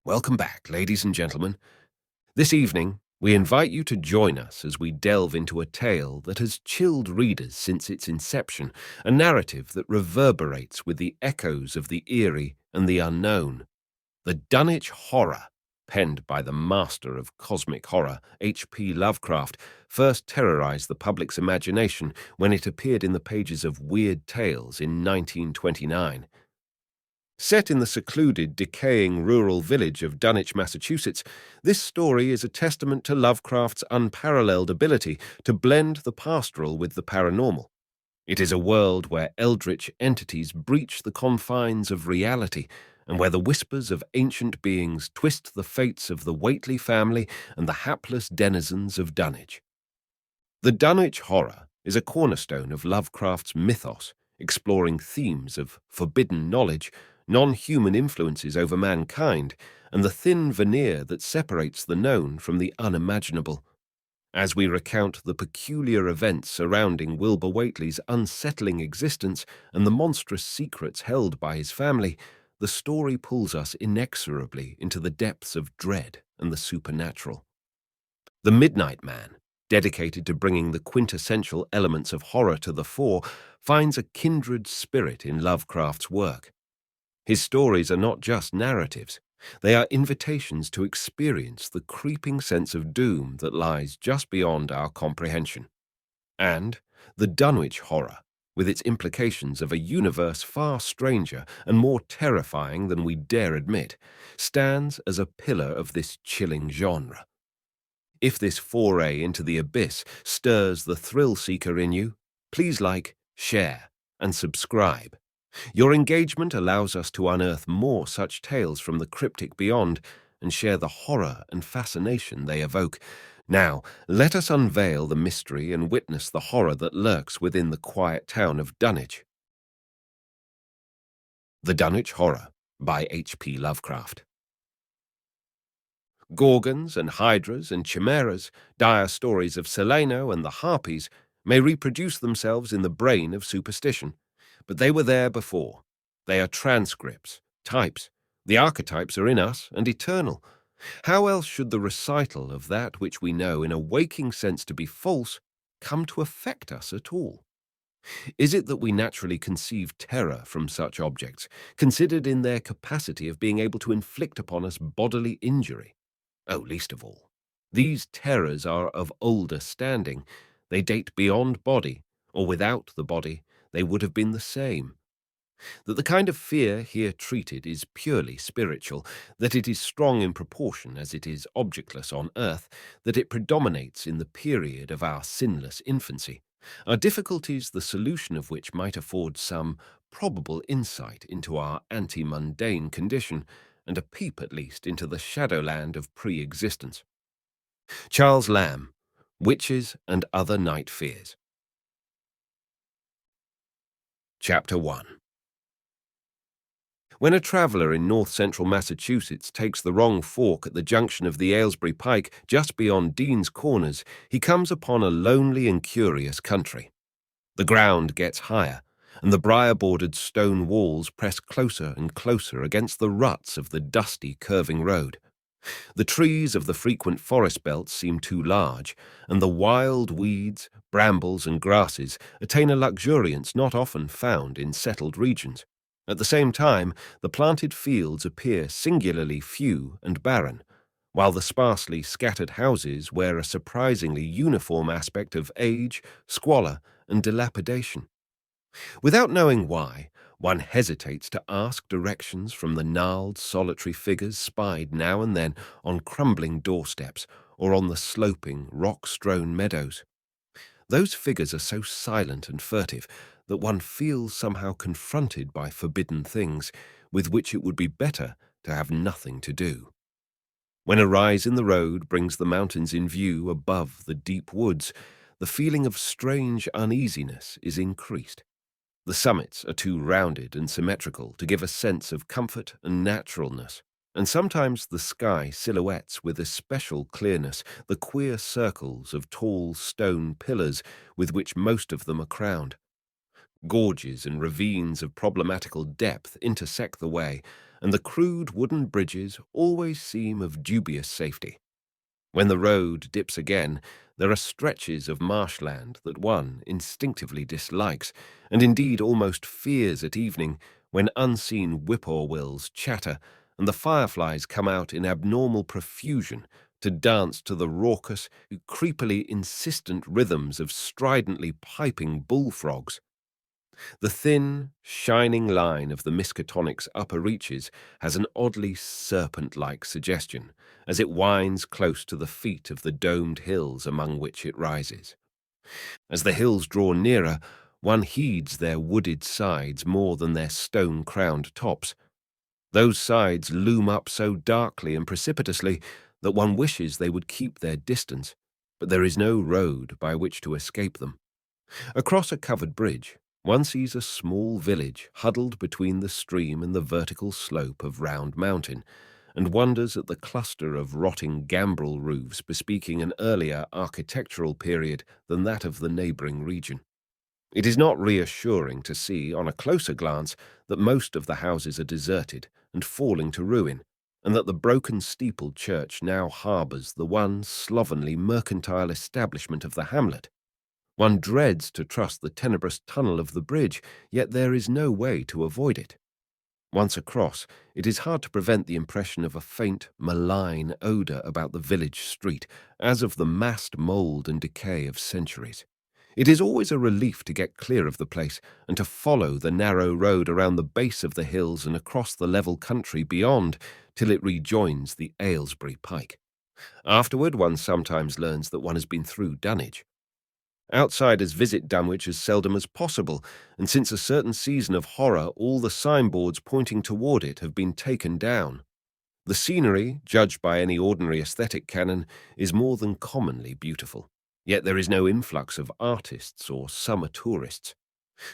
Welcome back, ladies and gentlemen. This evening, we invite you to join us as we delve into a tale that has chilled readers since its inception, a narrative that reverberates with the echoes of the eerie and the unknown. The Dunwich Horror, penned by the master of cosmic horror, H.P. Lovecraft, first terrorized the public's imagination when it appeared in the pages of Weird Tales in 1929. Set in the secluded, decaying rural village of Dunwich, Massachusetts, this story is a testament to Lovecraft's unparalleled ability to blend the pastoral with the paranormal. It is a world where eldritch entities breach the confines of reality, and where the whispers of ancient beings twist the fates of the Whately family and the hapless denizens of Dunwich. The Dunwich Horror is a cornerstone of Lovecraft's mythos, exploring themes of forbidden knowledge, non-human influences over mankind, and the thin veneer that separates the known from the unimaginable. As we recount the peculiar events surrounding Wilbur Whately's unsettling existence and the monstrous secrets held by his family, the story pulls us inexorably into the depths of dread and the supernatural. The Midnight Man, dedicated to bringing the quintessential elements of horror to the fore, finds a kindred spirit in Lovecraft's work. His stories are not just narratives. They are invitations to experience the creeping sense of doom that lies just beyond our comprehension. And the Dunwich Horror, with its implications of a universe far stranger and more terrifying than we dare admit, stands as a pillar of this chilling genre. If this foray into the abyss stirs the thrill-seeker in you, please like, share, and subscribe. Your engagement allows us to unearth more such tales from the cryptic beyond and share the horror and fascination they evoke. Now, let us unveil the mystery and witness the horror that lurks within the quiet town of Dunwich. The Dunwich Horror by H.P. Lovecraft. Gorgons and hydras and chimeras, dire stories of Seleno and the harpies, may reproduce themselves in the brain of superstition. But they were there before. They are transcripts, types. The archetypes are in us and eternal. How else should the recital of that which we know in a waking sense to be false come to affect us at all? Is it that we naturally conceive terror from such objects, considered in their capacity of being able to inflict upon us bodily injury? Oh, least of all. These terrors are of older standing. They date beyond body, or without the body, they would have been the same. That the kind of fear here treated is purely spiritual, that it is strong in proportion as it is objectless on earth, that it predominates in the period of our sinless infancy, are difficulties the solution of which might afford some probable insight into our anti-mundane condition, and a peep at least into the shadowland of pre-existence. Charles Lamb, Witches and Other Night Fears. Chapter 1. When a traveller in north-central Massachusetts takes the wrong fork at the junction of the Aylesbury Pike just beyond Dean's Corners, he comes upon a lonely and curious country. The ground gets higher, and the briar-bordered stone walls press closer and closer against the ruts of the dusty, curving road. The trees of the frequent forest belts seem too large, and the wild weeds, brambles, and grasses attain a luxuriance not often found in settled regions. At the same time, the planted fields appear singularly few and barren, while the sparsely scattered houses wear a surprisingly uniform aspect of age, squalor, and dilapidation. Without knowing why, one hesitates to ask directions from the gnarled, solitary figures spied now and then on crumbling doorsteps or on the sloping, rock-strewn meadows. Those figures are so silent and furtive that one feels somehow confronted by forbidden things with which it would be better to have nothing to do. When a rise in the road brings the mountains in view above the deep woods, the feeling of strange uneasiness is increased. The summits are too rounded and symmetrical to give a sense of comfort and naturalness, and sometimes the sky silhouettes with especial clearness the queer circles of tall stone pillars with which most of them are crowned. Gorges and ravines of problematical depth intersect the way, and the crude wooden bridges always seem of dubious safety. When the road dips again, there are stretches of marshland that one instinctively dislikes, and indeed almost fears at evening, when unseen whippoorwills chatter and the fireflies come out in abnormal profusion to dance to the raucous, creepily insistent rhythms of stridently piping bullfrogs. The thin, shining line of the Miskatonic's upper reaches has an oddly serpent-like suggestion as it winds close to the feet of the domed hills among which it rises. As the hills draw nearer, one heeds their wooded sides more than their stone-crowned tops. Those sides loom up so darkly and precipitously that one wishes they would keep their distance, but there is no road by which to escape them. Across a covered bridge, one sees a small village huddled between the stream and the vertical slope of Round Mountain, and wonders at the cluster of rotting gambrel roofs bespeaking an earlier architectural period than that of the neighbouring region. It is not reassuring to see, on a closer glance, that most of the houses are deserted and falling to ruin, and that the broken steepled church now harbours the one slovenly mercantile establishment of the hamlet. One dreads to trust the tenebrous tunnel of the bridge, yet there is no way to avoid it. Once across, it is hard to prevent the impression of a faint, malign odour about the village street, as of the massed mould and decay of centuries. It is always a relief to get clear of the place and to follow the narrow road around the base of the hills and across the level country beyond till it rejoins the Aylesbury Pike. Afterward, one sometimes learns that one has been through Dunwich. Outsiders visit Dunwich as seldom as possible, and since a certain season of horror all the signboards pointing toward it have been taken down. The scenery, judged by any ordinary aesthetic canon, is more than commonly beautiful, yet there is no influx of artists or summer tourists.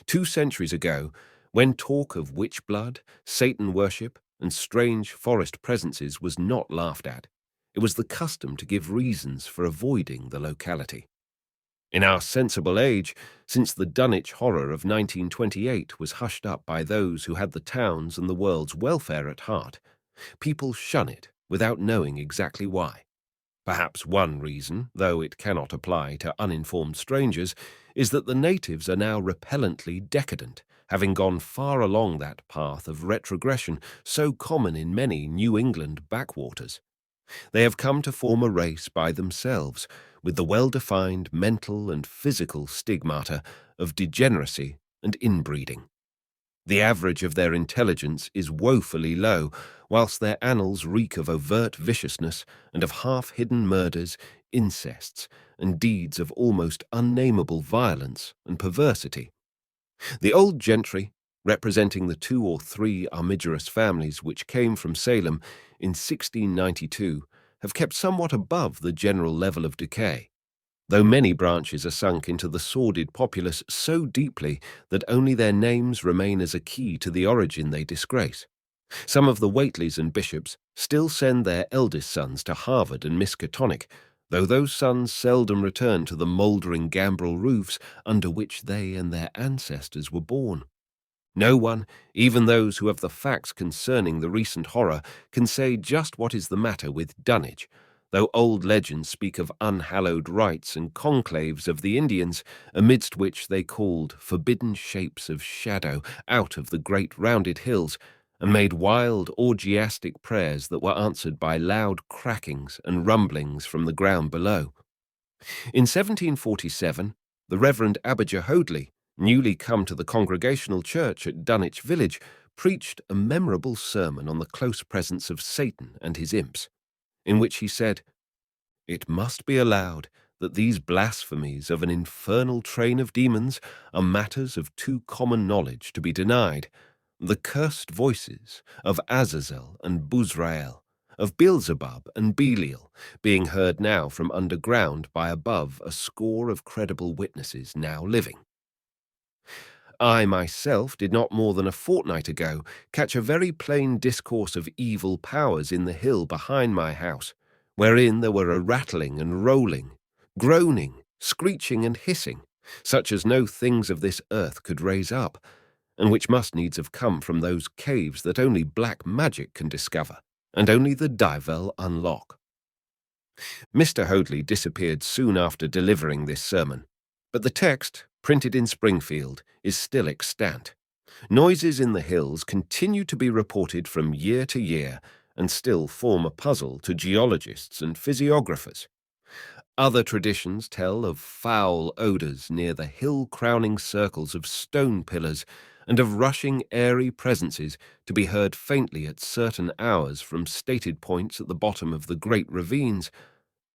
2 centuries ago, when talk of witch blood, Satan worship, and strange forest presences was not laughed at, it was the custom to give reasons for avoiding the locality. In our sensible age, since the Dunwich Horror of 1928 was hushed up by those who had the town's and the world's welfare at heart, people shun it without knowing exactly why. Perhaps one reason, though it cannot apply to uninformed strangers, is that the natives are now repellently decadent, having gone far along that path of retrogression so common in many New England backwaters. They have come to form a race by themselves, with the well-defined mental and physical stigmata of degeneracy and inbreeding. The average of their intelligence is woefully low, whilst their annals reek of overt viciousness and of half-hidden murders, incests, and deeds of almost unnameable violence and perversity. The old gentry, representing the 2 or 3 armigerous families which came from Salem in 1692, have kept somewhat above the general level of decay, though many branches are sunk into the sordid populace so deeply that only their names remain as a key to the origin they disgrace. Some of the Whateleys and Bishops still send their eldest sons to Harvard and Miskatonic, though those sons seldom return to the mouldering gambrel roofs under which they and their ancestors were born. No one, even those who have the facts concerning the recent horror, can say just what is the matter with Dunwich, though old legends speak of unhallowed rites and conclaves of the Indians, amidst which they called forbidden shapes of shadow out of the great rounded hills, and made wild orgiastic prayers that were answered by loud crackings and rumblings from the ground below. In 1747, the Reverend Abijah Hoadley, newly come to the Congregational Church at Dunwich Village, preached a memorable sermon on the close presence of Satan and his imps, in which he said, "It must be allowed that these blasphemies of an infernal train of demons are matters of too common knowledge to be denied. The cursed voices of Azazel and Buzrael, of Beelzebub and Belial, being heard now from underground by above a score of credible witnesses now living. I myself did not more than a fortnight ago catch a very plain discourse of evil powers in the hill behind my house, wherein there were a rattling and rolling, groaning, screeching and hissing, such as no things of this earth could raise up, and which must needs have come from those caves that only black magic can discover, and only the Divel unlock. Mr. Hoadley disappeared soon after delivering this sermon, but the text, printed in Springfield, is still extant. Noises in the hills continue to be reported from year to year and still form a puzzle to geologists and physiographers. Other traditions tell of foul odours near the hill-crowning circles of stone pillars and of rushing airy presences to be heard faintly at certain hours from stated points at the bottom of the great ravines,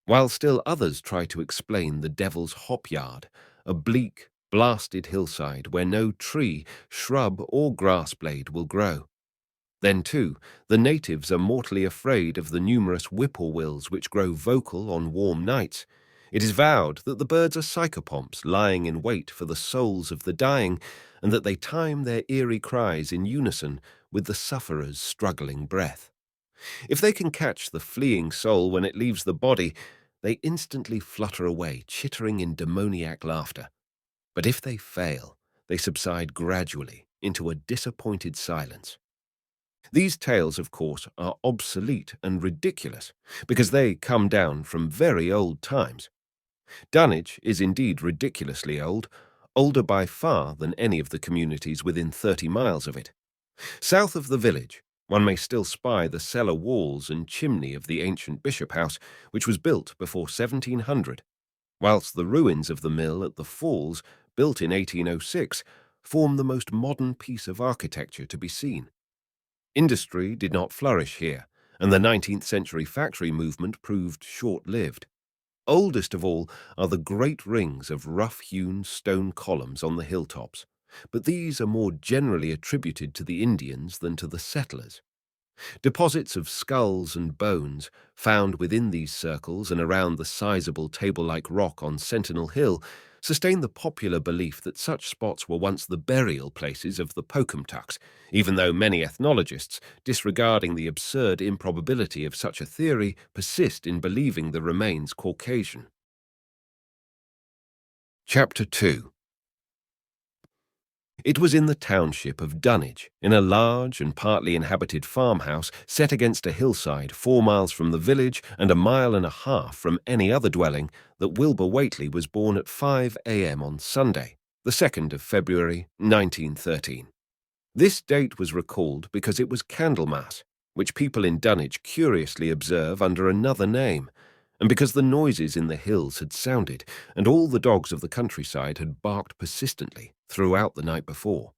while still others try to explain the Devil's Hop Yard, a bleak, blasted hillside where no tree, shrub, or grass blade will grow. Then, too, the natives are mortally afraid of the numerous whippoorwills which grow vocal on warm nights. It is vowed that the birds are psychopomps lying in wait for the souls of the dying, and that they time their eerie cries in unison with the sufferer's struggling breath. If they can catch the fleeing soul when it leaves the body, they instantly flutter away, chittering in demoniac laughter. But if they fail, they subside gradually into a disappointed silence. These tales, of course, are obsolete and ridiculous, because they come down from very old times. Dunwich is indeed ridiculously old, older by far than any of the communities within 30 miles of it. South of the village, one may still spy the cellar walls and chimney of the ancient bishop house, which was built before 1700, whilst the ruins of the mill at the Falls, built in 1806, form the most modern piece of architecture to be seen. Industry did not flourish here, and the 19th century factory movement proved short-lived. Oldest of all are the great rings of rough-hewn stone columns on the hilltops, but these are more generally attributed to the Indians than to the settlers. Deposits of skulls and bones, found within these circles and around the sizable table-like rock on Sentinel Hill, sustain the popular belief that such spots were once the burial places of the Pocumtucks, even though many ethnologists, disregarding the absurd improbability of such a theory, persist in believing the remains Caucasian. Chapter 2. It was in the township of Dunwich, in a large and partly inhabited farmhouse set against a hillside 4 miles from the village and 1.5 miles from any other dwelling, that Wilbur Whately was born at 5 a.m. on Sunday, the 2nd of February, 1913. This date was recalled because it was Candlemas, which people in Dunwich curiously observe under another name, and because the noises in the hills had sounded, and all the dogs of the countryside had barked persistently throughout the night before.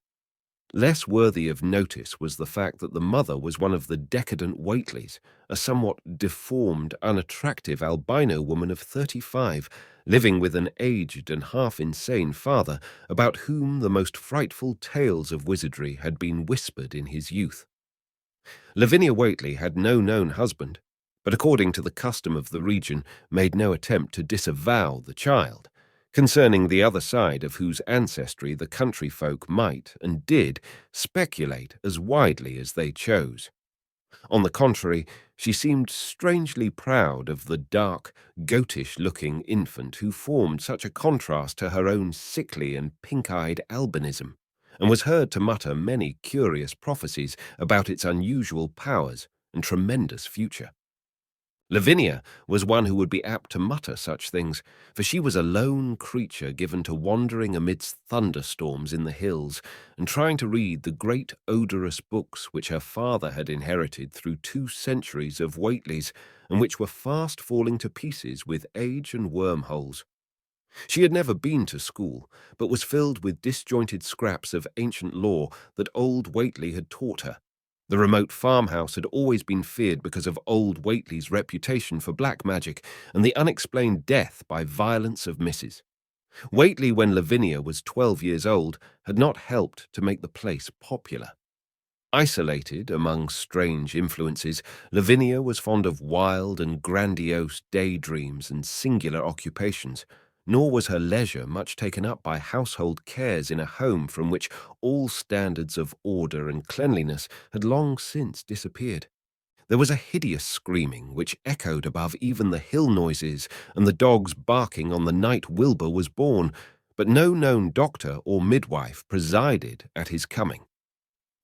Less worthy of notice was the fact that the mother was one of the decadent Whateleys, a somewhat deformed, unattractive albino woman of 35, living with an aged and half-insane father, about whom the most frightful tales of wizardry had been whispered in his youth. Lavinia Whately had no known husband, but according to the custom of the region made no attempt to disavow the child, concerning the other side of whose ancestry the country folk might, and did, speculate as widely as they chose. On the contrary, she seemed strangely proud of the dark, goatish-looking infant who formed such a contrast to her own sickly and pink-eyed albinism, and was heard to mutter many curious prophecies about its unusual powers and tremendous future. Lavinia was one who would be apt to mutter such things, for she was a lone creature given to wandering amidst thunderstorms in the hills and trying to read the great odorous books which her father had inherited through 2 centuries of Whateleys, and which were fast falling to pieces with age and wormholes. She had never been to school, but was filled with disjointed scraps of ancient lore that old Whately had taught her. The remote farmhouse had always been feared because of old Whately's reputation for black magic and the unexplained death by violence of misses. Whately, when Lavinia was 12 years old, had not helped to make the place popular. Isolated among strange influences, Lavinia was fond of wild and grandiose daydreams and singular occupations, nor was her leisure much taken up by household cares in a home from which all standards of order and cleanliness had long since disappeared. There was a hideous screaming which echoed above even the hill noises and the dogs barking on the night Wilbur was born, but no known doctor or midwife presided at his coming.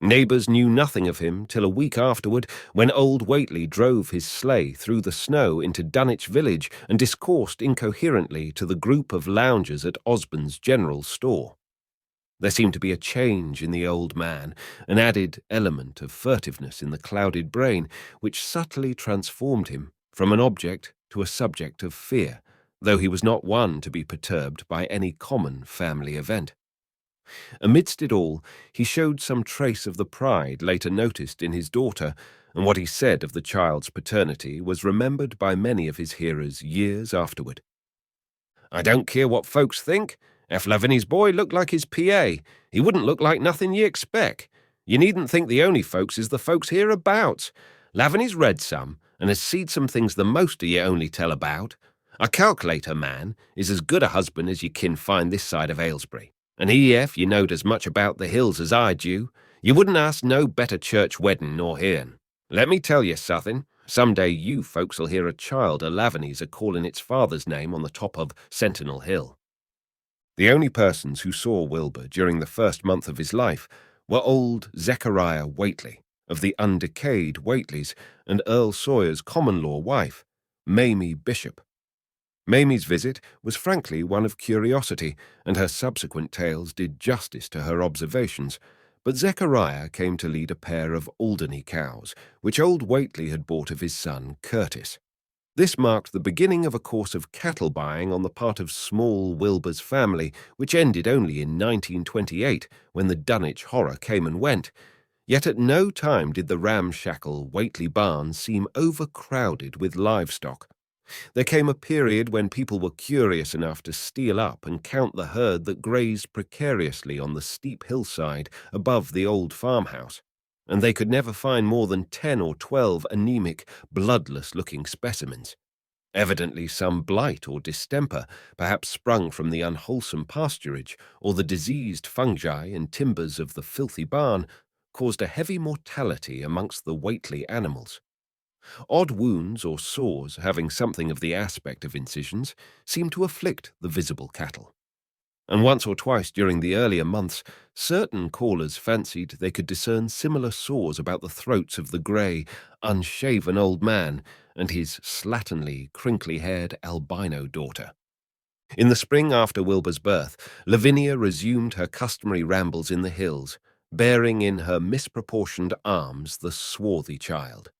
Neighbours knew nothing of him till a week afterward, when old Whately drove his sleigh through the snow into Dunwich village and discoursed incoherently to the group of loungers at Osborne's general store. There seemed to be a change in the old man, an added element of furtiveness in the clouded brain, which subtly transformed him from an object to a subject of fear, though he was not one to be perturbed by any common family event. Amidst it all, he showed some trace of the pride later noticed in his daughter, and what he said of the child's paternity was remembered by many of his hearers years afterward. "I don't care what folks think. If Lavini's boy looked like his PA, he wouldn't look like nothing ye expect. You needn't think the only folks is the folks hereabouts. Lavini's read some, and has seed some things the most of ye only tell about. I calculate her man is as good a husband as ye kin find this side of Aylesbury. And if you knowed as much about the hills as I do, you wouldn't ask no better church wedding nor hearn. Let me tell you something, some day you folks'll hear a child o' Lavini's a-calling its father's name on the top of Sentinel Hill." The only persons who saw Wilbur during the first month of his life were old Zechariah Whately, of the undecayed Whateleys, and Earl Sawyer's common-law wife, Mamie Bishop. Mamie's visit was frankly one of curiosity, and her subsequent tales did justice to her observations, but Zechariah came to lead a pair of Alderney cows, which old Whately had bought of his son Curtis. This marked the beginning of a course of cattle buying on the part of small Wilbur's family, which ended only in 1928, when the Dunwich Horror came and went. Yet at no time did the ramshackle Whately barn seem overcrowded with livestock. There came a period when people were curious enough to steal up and count the herd that grazed precariously on the steep hillside above the old farmhouse, and they could never find more than 10 or 12 anemic, bloodless-looking specimens. Evidently some blight or distemper, perhaps sprung from the unwholesome pasturage or the diseased fungi and timbers of the filthy barn, caused a heavy mortality amongst the Whately animals. Odd wounds or sores, having something of the aspect of incisions, seemed to afflict the visible cattle. And once or twice during the earlier months, certain callers fancied they could discern similar sores about the throats of the grey, unshaven old man and his slatternly, crinkly-haired albino daughter. In the spring after Wilbur's birth, Lavinia resumed her customary rambles in the hills, bearing in her misproportioned arms the swarthy child.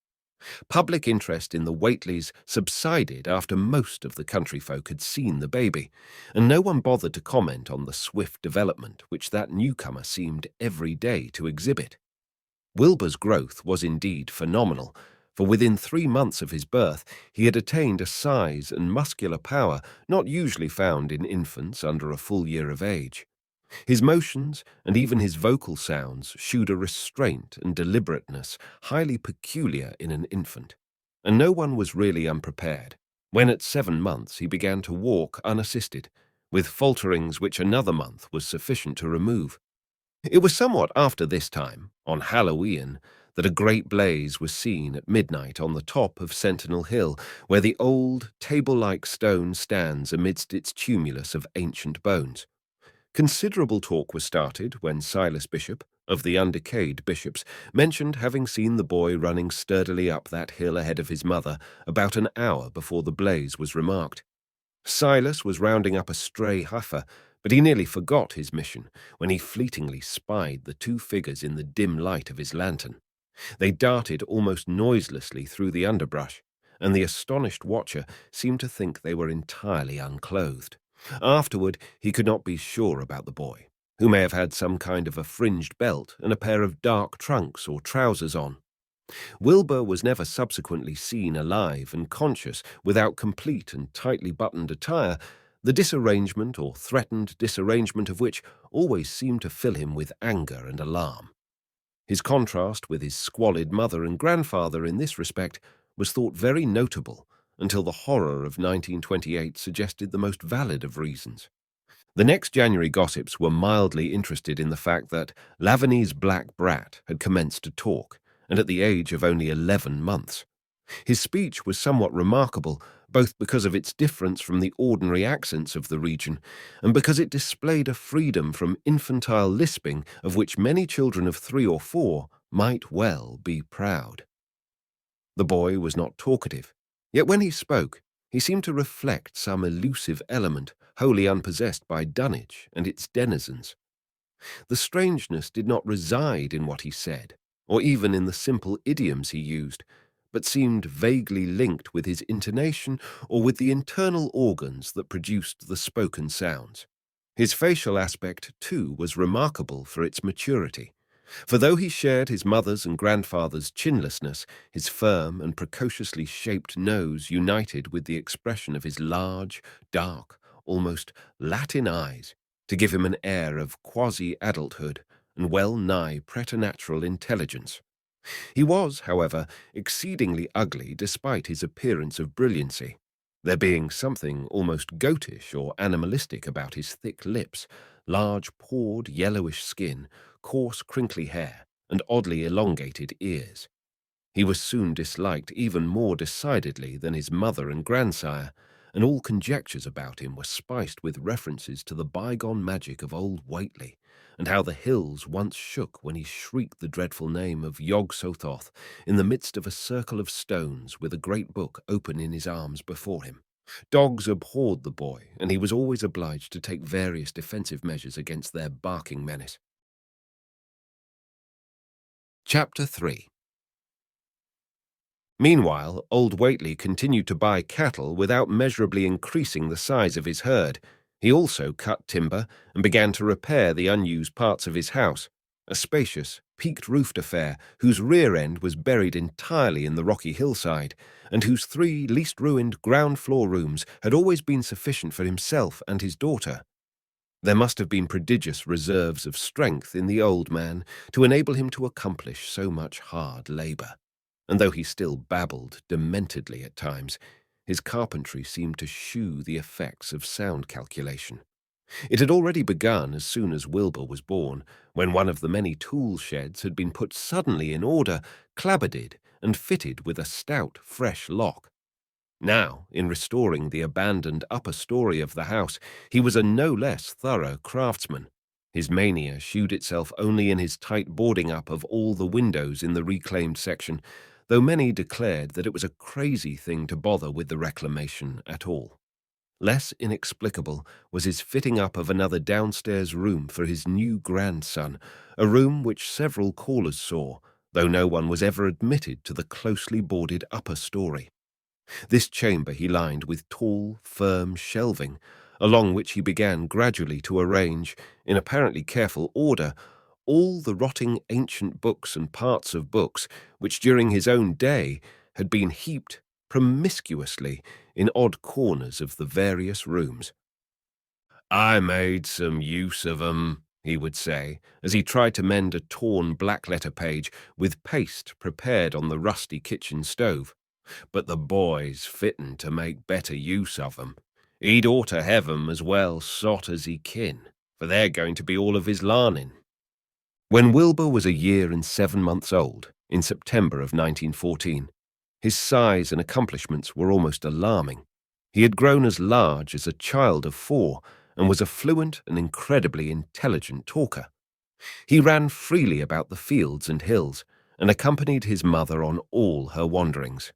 Public interest in the Whateleys subsided after most of the country folk had seen the baby, and no one bothered to comment on the swift development which that newcomer seemed every day to exhibit. Wilbur's growth was indeed phenomenal, for within 3 months of his birth he had attained a size and muscular power not usually found in infants under a full year of age. His motions and even his vocal sounds shewed a restraint and deliberateness highly peculiar in an infant, and no one was really unprepared when at 7 months he began to walk unassisted, with falterings which another month was sufficient to remove. It was somewhat after this time, on Halloween, that a great blaze was seen at midnight on the top of Sentinel Hill, where the old, table-like stone stands amidst its tumulus of ancient bones. Considerable talk was started when Silas Bishop, of the undecayed bishops, mentioned having seen the boy running sturdily up that hill ahead of his mother about an hour before the blaze was remarked. Silas was rounding up a stray heifer, but he nearly forgot his mission when he fleetingly spied the 2 figures in the dim light of his lantern. They darted almost noiselessly through the underbrush, and the astonished watcher seemed to think they were entirely unclothed. Afterward, he could not be sure about the boy, who may have had some kind of a fringed belt and a pair of dark trunks or trousers on. Wilbur was never subsequently seen alive and conscious without complete and tightly buttoned attire, the disarrangement or threatened disarrangement of which always seemed to fill him with anger and alarm. His contrast with his squalid mother and grandfather in this respect was thought very notable, until the horror of 1928 suggested the most valid of reasons. The next January gossips were mildly interested in the fact that Lavini's black brat had commenced to talk, and at the age of only 11 months. His speech was somewhat remarkable, both because of its difference from the ordinary accents of the region, and because it displayed a freedom from infantile lisping of which many children of 3 or 4 might well be proud. The boy was not talkative, yet when he spoke, he seemed to reflect some elusive element wholly unpossessed by Dunwich and its denizens. The strangeness did not reside in what he said, or even in the simple idioms he used, but seemed vaguely linked with his intonation or with the internal organs that produced the spoken sounds. His facial aspect, too, was remarkable for its maturity. For though he shared his mother's and grandfather's chinlessness, his firm and precociously shaped nose united with the expression of his large, dark, almost Latin eyes to give him an air of quasi-adulthood and well-nigh preternatural intelligence. He was, however, exceedingly ugly despite his appearance of brilliancy, there being something almost goatish or animalistic about his thick lips, large pored yellowish skin, coarse crinkly hair, and oddly elongated ears. He was soon disliked even more decidedly than his mother and grandsire, and all conjectures about him were spiced with references to the bygone magic of old Whately, and how the hills once shook when he shrieked the dreadful name of Yog-Sothoth in the midst of a circle of stones with a great book open in his arms before him. Dogs abhorred the boy, and he was always obliged to take various defensive measures against their barking menace. Chapter 3. Meanwhile, old Whately continued to buy cattle without measurably increasing the size of his herd. He also cut timber and began to repair the unused parts of his house, a spacious, peaked-roofed affair whose rear end was buried entirely in the rocky hillside, and whose 3 least-ruined ground-floor rooms had always been sufficient for himself and his daughter. There must have been prodigious reserves of strength in the old man to enable him to accomplish so much hard labour, and though he still babbled dementedly at times, his carpentry seemed to shew the effects of sound calculation. It had already begun as soon as Wilbur was born, when one of the many tool sheds had been put suddenly in order, clapboarded, and fitted with a stout, fresh lock. Now, in restoring the abandoned upper story of the house, he was a no less thorough craftsman. His mania shewed itself only in his tight boarding up of all the windows in the reclaimed section, though many declared that it was a crazy thing to bother with the reclamation at all. Less inexplicable was his fitting up of another downstairs room for his new grandson, a room which several callers saw, though no one was ever admitted to the closely boarded upper story. This chamber he lined with tall, firm shelving, along which he began gradually to arrange, in apparently careful order, all the rotting ancient books and parts of books which during his own day had been heaped promiscuously in odd corners of the various rooms. "I made some use of 'em," he would say, as he tried to mend a torn black-letter page with paste prepared on the rusty kitchen stove. "But the boy's fittin' to make better use of 'em. He'd ought to have 'em as well sot as he kin, for they're going to be all of his larnin'." When Wilbur was a year and 7 months old, in September of 1914, his size and accomplishments were almost alarming. He had grown as large as a child of 4 and was a fluent and incredibly intelligent talker. He ran freely about the fields and hills and accompanied his mother on all her wanderings.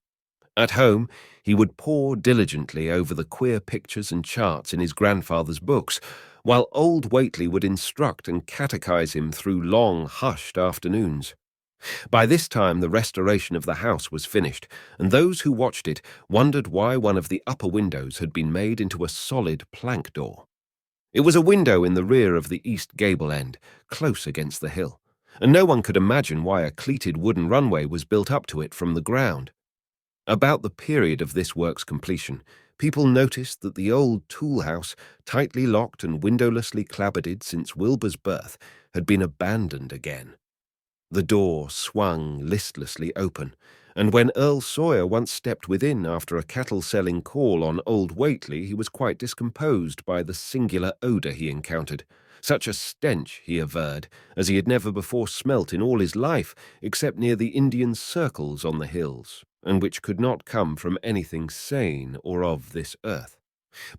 At home, he would pore diligently over the queer pictures and charts in his grandfather's books, while old Whately would instruct and catechize him through long, hushed afternoons. By this time the restoration of the house was finished, and those who watched it wondered why one of the upper windows had been made into a solid plank door. It was a window in the rear of the east gable end, close against the hill, and no one could imagine why a cleated wooden runway was built up to it from the ground. About the period of this work's completion, people noticed that the old tool house, tightly locked and windowlessly clapboarded since Wilbur's birth, had been abandoned again. The door swung listlessly open, and when Earl Sawyer once stepped within after a cattle-selling call on old Whately, he was quite discomposed by the singular odour he encountered. Such a stench, he averred, as he had never before smelt in all his life, except near the Indian circles on the hills, and which could not come from anything sane or of this earth.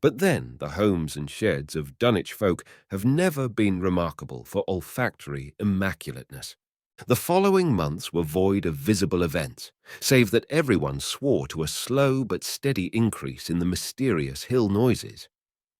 But then the homes and sheds of Dunwich folk have never been remarkable for olfactory immaculateness. The following months were void of visible events, save that everyone swore to a slow but steady increase in the mysterious hill noises.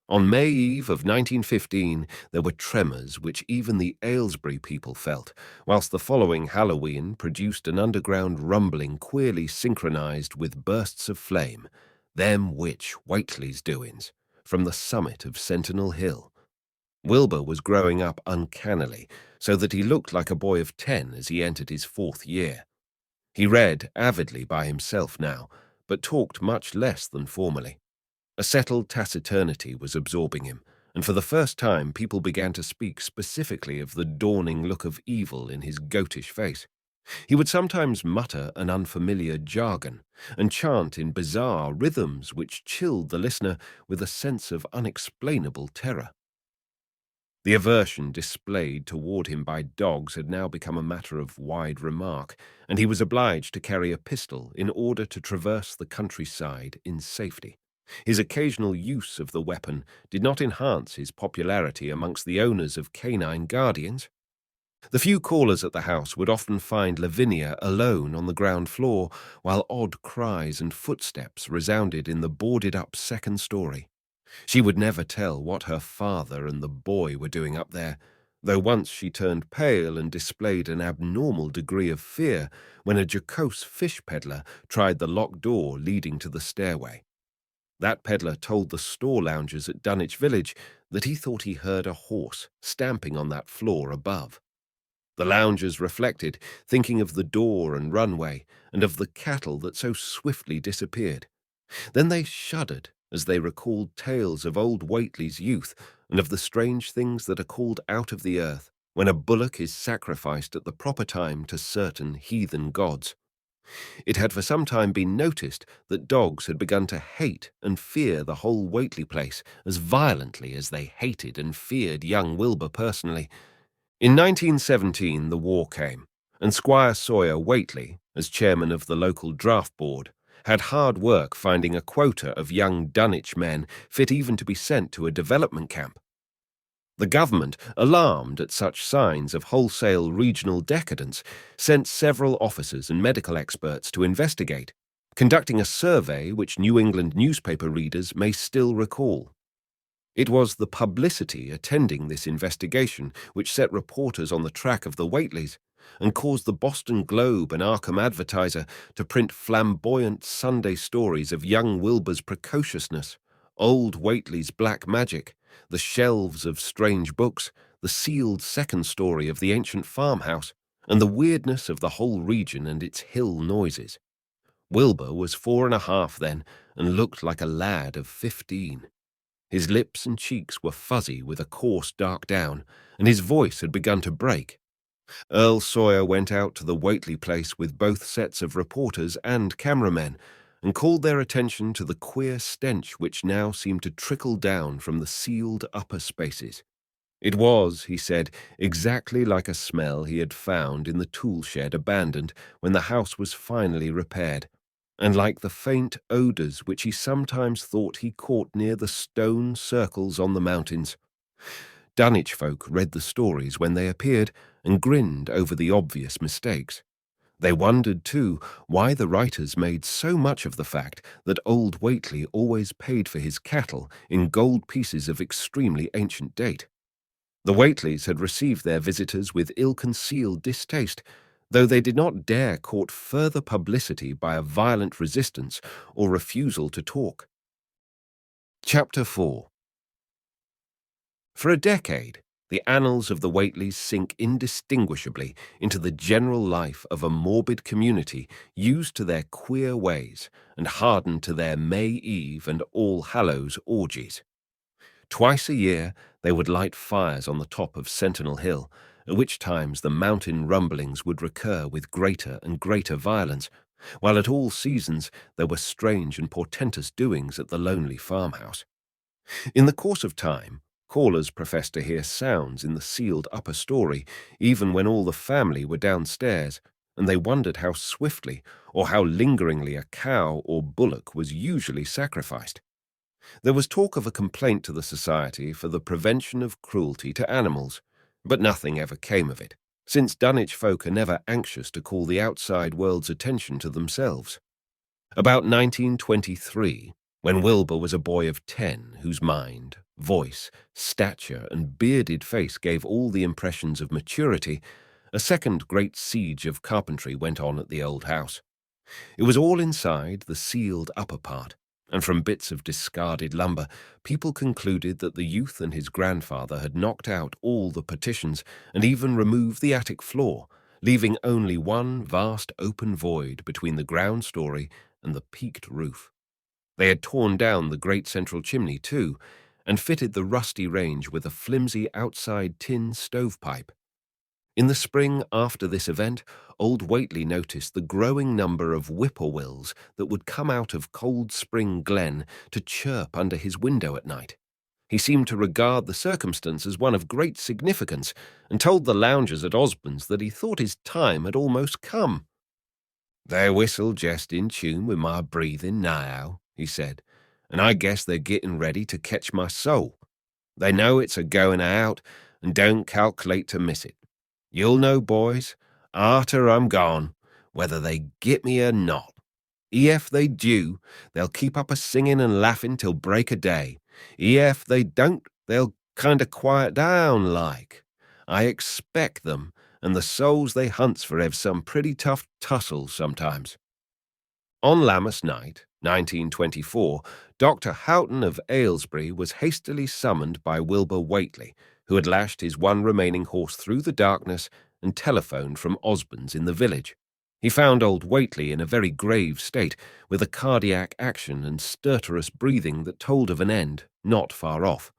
On May Eve of 1915, there were tremors which even the Aylesbury people felt, whilst the following Halloween produced an underground rumbling queerly synchronized with bursts of flame, them which Whately's doings, from the summit of Sentinel Hill. Wilbur was growing up uncannily, so that he looked like a boy of 10 as he entered his 4th year. He read avidly by himself now, but talked much less than formerly. A settled taciturnity was absorbing him, and for the first time people began to speak specifically of the dawning look of evil in his goatish face. He would sometimes mutter an unfamiliar jargon, and chant in bizarre rhythms which chilled the listener with a sense of unexplainable terror. The aversion displayed toward him by dogs had now become a matter of wide remark, and he was obliged to carry a pistol in order to traverse the countryside in safety. His occasional use of the weapon did not enhance his popularity amongst the owners of canine guardians. The few callers at the house would often find Lavinia alone on the ground floor, while odd cries and footsteps resounded in the boarded-up second story. She would never tell what her father and the boy were doing up there, though once she turned pale and displayed an abnormal degree of fear when a jocose fish peddler tried the locked door leading to the stairway. That peddler told the store loungers at Dunwich Village that he thought he heard a horse stamping on that floor above. The loungers reflected, thinking of the door and runway, and of the cattle that so swiftly disappeared. Then they shuddered as they recalled tales of old Whately's youth and of the strange things that are called out of the earth when a bullock is sacrificed at the proper time to certain heathen gods. It had for some time been noticed that dogs had begun to hate and fear the whole Whately place as violently as they hated and feared young Wilbur personally. In 1917 the war came, and Squire Sawyer Whately, as chairman of the local draft board, had hard work finding a quota of young Dunwich men fit even to be sent to a development camp. The government, alarmed at such signs of wholesale regional decadence, sent several officers and medical experts to investigate, conducting a survey which New England newspaper readers may still recall. It was the publicity attending this investigation which set reporters on the track of the Whateleys and caused the Boston Globe and Arkham Advertiser to print flamboyant Sunday stories of young Wilbur's precociousness, old Whately's black magic, the shelves of strange books, the sealed second story of the ancient farmhouse, and the weirdness of the whole region and its hill noises. Wilbur was 4.5 then, and looked like a lad of 15. His lips and cheeks were fuzzy with a coarse dark down, and his voice had begun to break. Earl Sawyer went out to the Whately place with both sets of reporters and cameramen, and called their attention to the queer stench which now seemed to trickle down from the sealed upper spaces. It was, he said, exactly like a smell he had found in the tool shed abandoned when the house was finally repaired, and like the faint odours which he sometimes thought he caught near the stone circles on the mountains. Dunwich folk read the stories when they appeared and grinned over the obvious mistakes. They wondered, too, why the writers made so much of the fact that old Whately always paid for his cattle in gold pieces of extremely ancient date. The Whateleys had received their visitors with ill-concealed distaste, though they did not dare court further publicity by a violent resistance or refusal to talk. Chapter 4. For a decade, the annals of the Whateleys sink indistinguishably into the general life of a morbid community used to their queer ways and hardened to their May Eve and All Hallows orgies. Twice a year they would light fires on the top of Sentinel Hill, at which times the mountain rumblings would recur with greater and greater violence, while at all seasons there were strange and portentous doings at the lonely farmhouse. In the course of time, callers professed to hear sounds in the sealed upper story, even when all the family were downstairs, and they wondered how swiftly or how lingeringly a cow or bullock was usually sacrificed. There was talk of a complaint to the Society for the Prevention of Cruelty to Animals, but nothing ever came of it, since Dunwich folk are never anxious to call the outside world's attention to themselves. About 1923, when Wilbur was a boy of 10 whose mind, voice, stature, and bearded face gave all the impressions of maturity, a second great siege of carpentry went on at the old house. It was all inside the sealed upper part, and from bits of discarded lumber, people concluded that the youth and his grandfather had knocked out all the partitions and even removed the attic floor, leaving only one vast open void between the ground story and the peaked roof. They had torn down the great central chimney, too, and fitted the rusty range with a flimsy outside tin stovepipe. In the spring after this event, old Whately noticed the growing number of whippoorwills that would come out of Cold Spring Glen to chirp under his window at night. He seemed to regard the circumstance as one of great significance, and told the loungers at Osborne's that he thought his time had almost come. "They whistle jest in tune with my breathing now," he said, "and I guess they're getting ready to catch my soul. They know it's a-going out, and don't calculate to miss it. You'll know, boys, arter I'm gone, whether they get me or not. Ef they do, they'll keep up a-singing and laughing till break o' day. Ef they don't, they'll kind o' quiet down like. I expect them, and the souls they hunts for have some pretty tough tussles sometimes." On Lammas night, 1924, Dr. Houghton of Aylesbury was hastily summoned by Wilbur Whately, who had lashed his one remaining horse through the darkness and telephoned from Osborne's in the village. He found old Whately in a very grave state, with a cardiac action and stertorous breathing that told of an end not far off.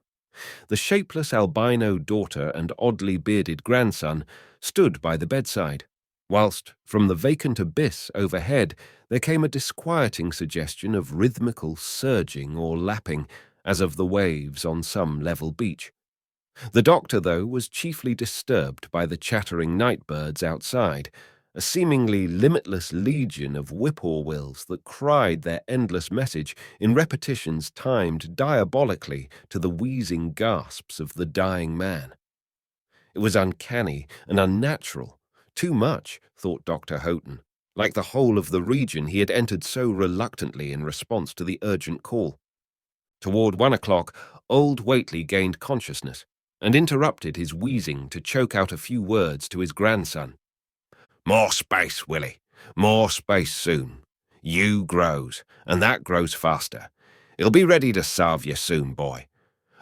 The shapeless albino daughter and oddly bearded grandson stood by the bedside, whilst from the vacant abyss overhead there came a disquieting suggestion of rhythmical surging or lapping, as of the waves on some level beach. The doctor, though, was chiefly disturbed by the chattering night birds outside, a seemingly limitless legion of whippoorwills that cried their endless message in repetitions timed diabolically to the wheezing gasps of the dying man. It was uncanny and unnatural, too much, thought Dr. Houghton, like the whole of the region he had entered so reluctantly in response to the urgent call. Toward 1 o'clock, old Whately gained consciousness and interrupted his wheezing to choke out a few words to his grandson. "More space, Willie. More space soon. You grows, and that grows faster. It'll be ready to sarve you soon, boy.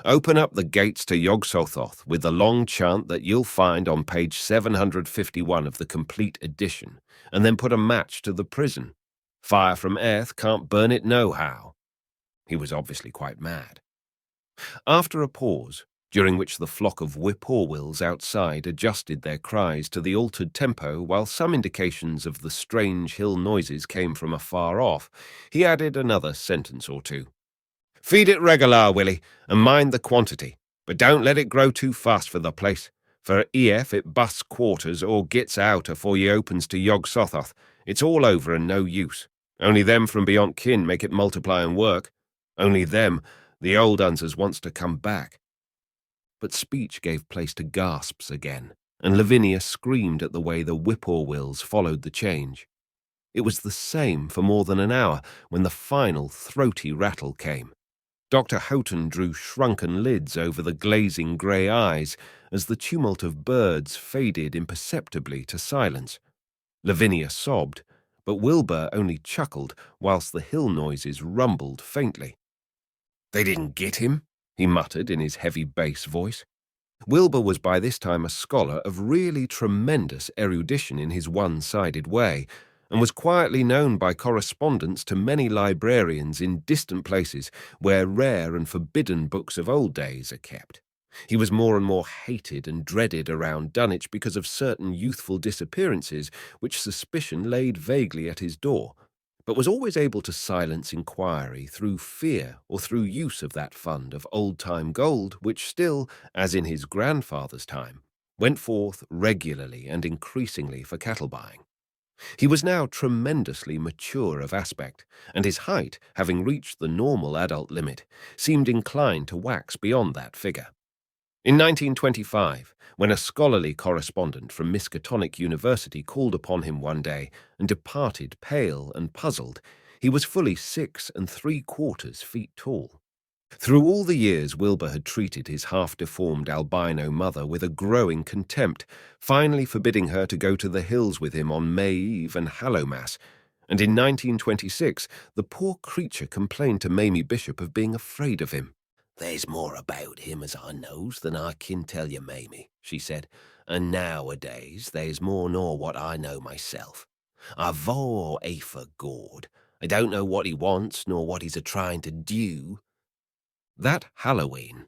Open up the gates to Yog-Sothoth with the long chant that you'll find on page 751 of the complete edition, and then put a match to the prison. Fire from earth can't burn it nohow." He was obviously quite mad. After a pause, during which the flock of whippoorwills outside adjusted their cries to the altered tempo while some indications of the strange hill noises came from afar off, he added another sentence or two. "Feed it regular, Willie, and mind the quantity, but don't let it grow too fast for the place, for ef it busts quarters or gets out afore ye opens to Yog-Sothoth, it's all over and no use. Only them from beyond kin make it multiply and work. Only them, the old uns as wants to come back." But speech gave place to gasps again, and Lavinia screamed at the way the whippoorwills followed the change. It was the same for more than an hour when the final throaty rattle came. Dr. Houghton drew shrunken lids over the glazing grey eyes as the tumult of birds faded imperceptibly to silence. Lavinia sobbed, but Wilbur only chuckled whilst the hill noises rumbled faintly. "They didn't get him," he muttered in his heavy bass voice. Wilbur was by this time a scholar of really tremendous erudition in his one-sided way, and was quietly known by correspondence to many librarians in distant places where rare and forbidden books of old days are kept. He was more and more hated and dreaded around Dunwich because of certain youthful disappearances which suspicion laid vaguely at his door, but was always able to silence inquiry through fear or through use of that fund of old-time gold which still, as in his grandfather's time, went forth regularly and increasingly for cattle buying. He was now tremendously mature of aspect, and his height, having reached the normal adult limit, seemed inclined to wax beyond that figure. In 1925, when a scholarly correspondent from Miskatonic University called upon him one day and departed pale and puzzled, he was fully 6 3/4 feet tall. Through all the years, Wilbur had treated his half-deformed albino mother with a growing contempt, finally forbidding her to go to the hills with him on May Eve and Hallowmass, and in 1926 the poor creature complained to Mamie Bishop of being afraid of him. "There's more about him as I knows than I kin tell you, Mamie," she said, "and nowadays there's more nor what I know myself. I vow for God, I don't know what he wants nor what he's a-trying to do." That Halloween,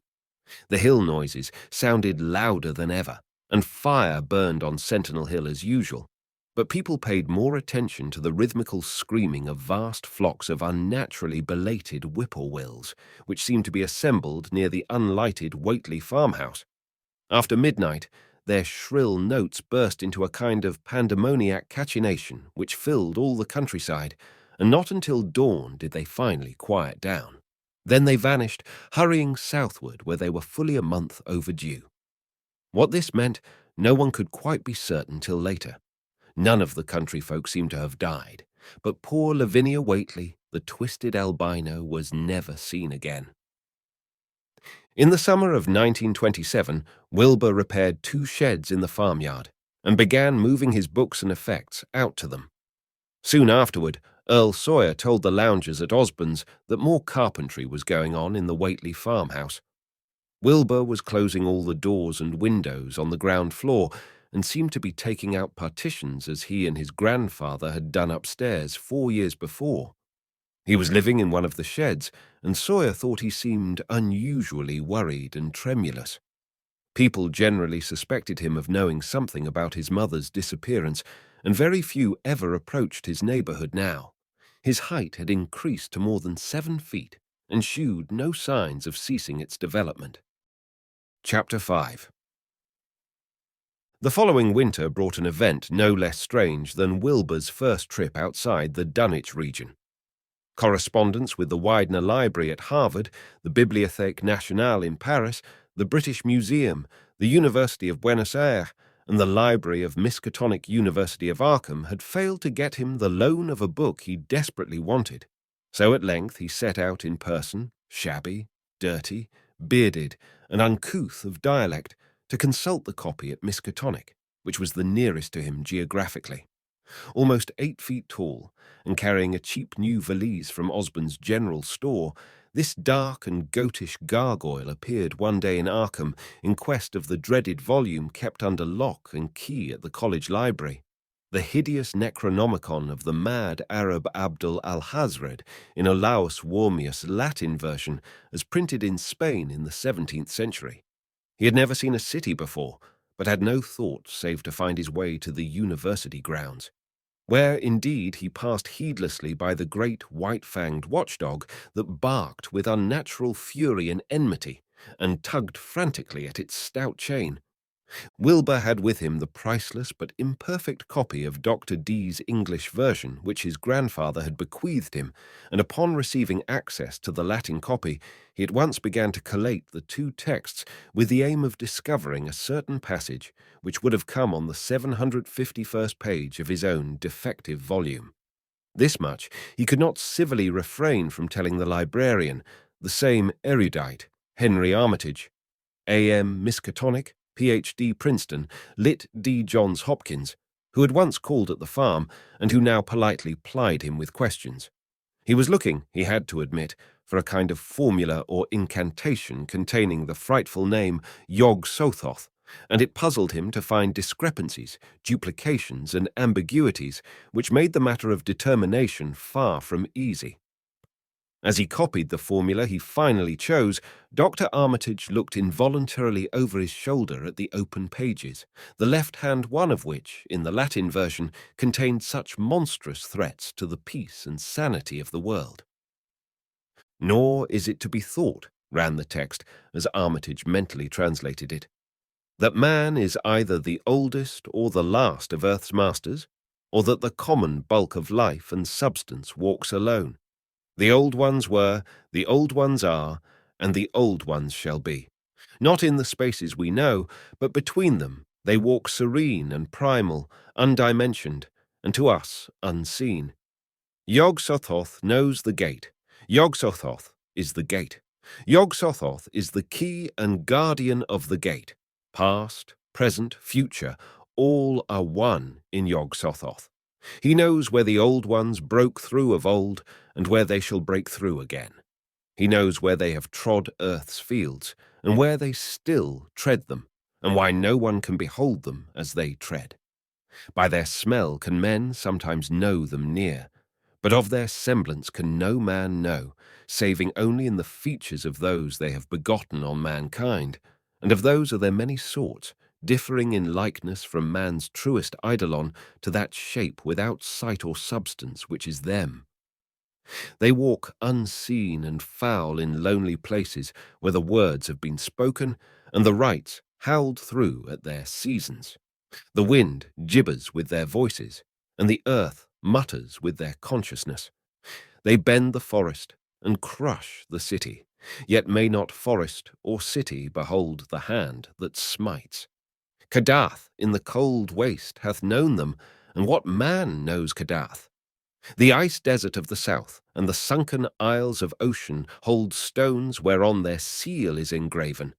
the hill noises sounded louder than ever, and fire burned on Sentinel Hill as usual, but people paid more attention to the rhythmical screaming of vast flocks of unnaturally belated whippoorwills, which seemed to be assembled near the unlighted Whately farmhouse. After midnight, their shrill notes burst into a kind of pandemoniac cachinnation which filled all the countryside, and not until dawn did they finally quiet down. Then they vanished, hurrying southward where they were fully a month overdue. What this meant, no one could quite be certain till later. None of the country folk seemed to have died, but poor Lavinia Whately, the twisted albino, was never seen again. In the summer of 1927, Wilbur repaired 2 sheds in the farmyard and began moving his books and effects out to them. Soon afterward, Earl Sawyer told the loungers at Osborne's that more carpentry was going on in the Whately farmhouse. Wilbur was closing all the doors and windows on the ground floor and seemed to be taking out partitions as he and his grandfather had done upstairs 4 years before. He was living in one of the sheds, and Sawyer thought he seemed unusually worried and tremulous. People generally suspected him of knowing something about his mother's disappearance, and very few ever approached his neighborhood now. His height had increased to more than 7 feet and shewed no signs of ceasing its development. Chapter 5. The following winter brought an event no less strange than Wilbur's first trip outside the Dunwich region. Correspondence with the Widener Library at Harvard, the Bibliothèque Nationale in Paris, the British Museum, the University of Buenos Aires, and the library of Miskatonic University of Arkham had failed to get him the loan of a book he desperately wanted. So at length he set out in person, shabby, dirty, bearded, and uncouth of dialect, to consult the copy at Miskatonic, which was the nearest to him geographically. Almost 8 feet tall, and carrying a cheap new valise from Osborne's general store, this dark and goatish gargoyle appeared one day in Arkham in quest of the dreaded volume kept under lock and key at the college library, the hideous Necronomicon of the mad Arab Abdul al-Hazred in Olaus Wormius Latin version as printed in Spain in the 17th century. He had never seen a city before, but had no thought save to find his way to the university grounds, where indeed he passed heedlessly by the great white-fanged watchdog that barked with unnatural fury and enmity, and tugged frantically at its stout chain. Wilbur had with him the priceless but imperfect copy of Dr. Dee's English version which his grandfather had bequeathed him, and upon receiving access to the Latin copy, he at once began to collate the 2 texts with the aim of discovering a certain passage which would have come on the 751st page of his own defective volume. This much he could not civilly refrain from telling the librarian, the same erudite, Henry Armitage, A.M. Miskatonic, Ph.D. Princeton, Lit. D. Johns Hopkins, who had once called at the farm and who now politely plied him with questions. He was looking, he had to admit, for a kind of formula or incantation containing the frightful name Yog Sothoth, and it puzzled him to find discrepancies, duplications, and ambiguities which made the matter of determination far from easy. As he copied the formula he finally chose, Dr. Armitage looked involuntarily over his shoulder at the open pages, the left-hand one of which, in the Latin version, contained such monstrous threats to the peace and sanity of the world. "Nor is it to be thought," ran the text, as Armitage mentally translated it, "that man is either the oldest or the last of Earth's masters, or that the common bulk of life and substance walks alone. The old ones were, the old ones are, and the old ones shall be. Not in the spaces we know, but between them they walk serene and primal, undimensioned, and to us unseen. Yog-Sothoth knows the gate. Yog-Sothoth is the gate. Yog-Sothoth is the key and guardian of the gate. Past, present, future, all are one in Yog-Sothoth. He knows where the old ones broke through of old and where they shall break through again. He knows where they have trod earth's fields and where they still tread them, and why no one can behold them as they tread. By their smell can men sometimes know them near, but of their semblance can no man know, saving only in the features of those they have begotten on mankind, and of those are there many sorts, differing in likeness from man's truest eidolon to that shape without sight or substance which is them. They walk unseen and foul in lonely places where the words have been spoken and the rites howled through at their seasons. The wind gibbers with their voices, and the earth mutters with their consciousness. They bend the forest and crush the city, yet may not forest or city behold the hand that smites. Kadath in the cold waste hath known them, and what man knows Kadath? The ice desert of the south and the sunken isles of ocean hold stones whereon their seal is engraven.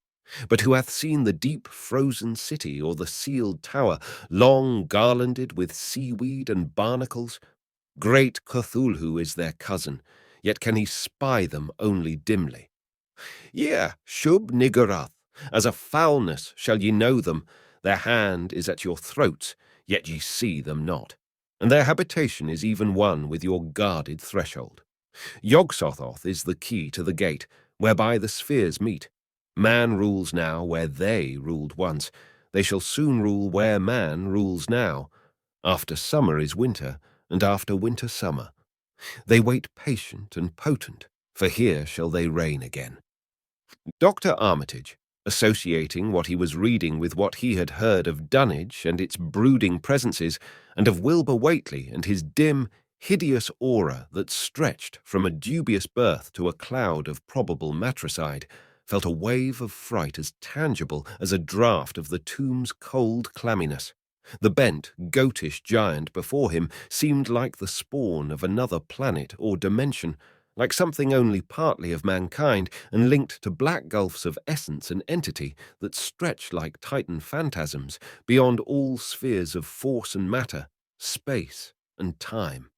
But who hath seen the deep frozen city or the sealed tower, long garlanded with seaweed and barnacles? Great Cthulhu is their cousin, yet can he spy them only dimly. Yea, Shub Niggurath, as a foulness shall ye know them. Their hand is at your throats, yet ye see them not, and their habitation is even one with your guarded threshold. Yog-Sothoth is the key to the gate, whereby the spheres meet. Man rules now where they ruled once. They shall soon rule where man rules now. After summer is winter, and after winter summer. They wait patient and potent, for here shall they reign again. Dr. Armitage, associating what he was reading with what he had heard of Dunwich and its brooding presences, and of Wilbur Whately and his dim, hideous aura that stretched from a dubious birth to a cloud of probable matricide, felt a wave of fright as tangible as a draught of the tomb's cold clamminess. The bent, goatish giant before him seemed like the spawn of another planet or dimension, like something only partly of mankind and linked to black gulfs of essence and entity that stretch like Titan phantasms beyond all spheres of force and matter, space and time.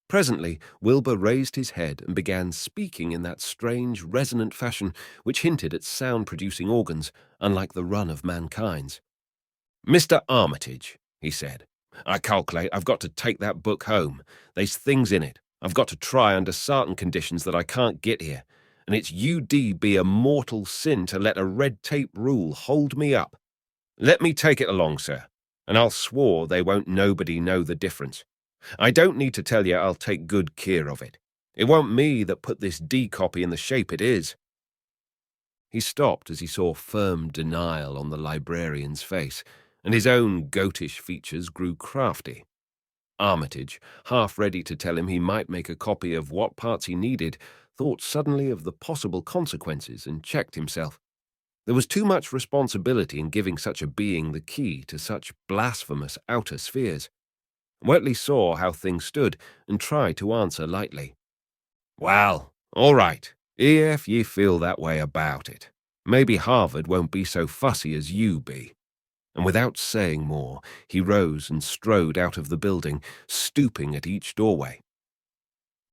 Presently, Wilbur raised his head and began speaking in that strange, resonant fashion which hinted at sound-producing organs, unlike the run of mankind's. "Mr. Armitage," he said, "I calculate I've got to take that book home. There's things in it I've got to try under certain conditions that I can't get here, and it's UD be a mortal sin to let a red tape rule hold me up. Let me take it along, sir, and I'll swore they won't nobody know the difference. I don't need to tell you I'll take good care of it. It won't me that put this D copy in the shape it is." He stopped as he saw firm denial on the librarian's face, and his own goatish features grew crafty. Armitage, half ready to tell him he might make a copy of what parts he needed, thought suddenly of the possible consequences and checked himself. There was too much responsibility in giving such a being the key to such blasphemous outer spheres. Whately saw how things stood and tried to answer lightly. "Well, all right, if ye feel that way about it. Maybe Harvard won't be so fussy as you be." And without saying more, he rose and strode out of the building, stooping at each doorway.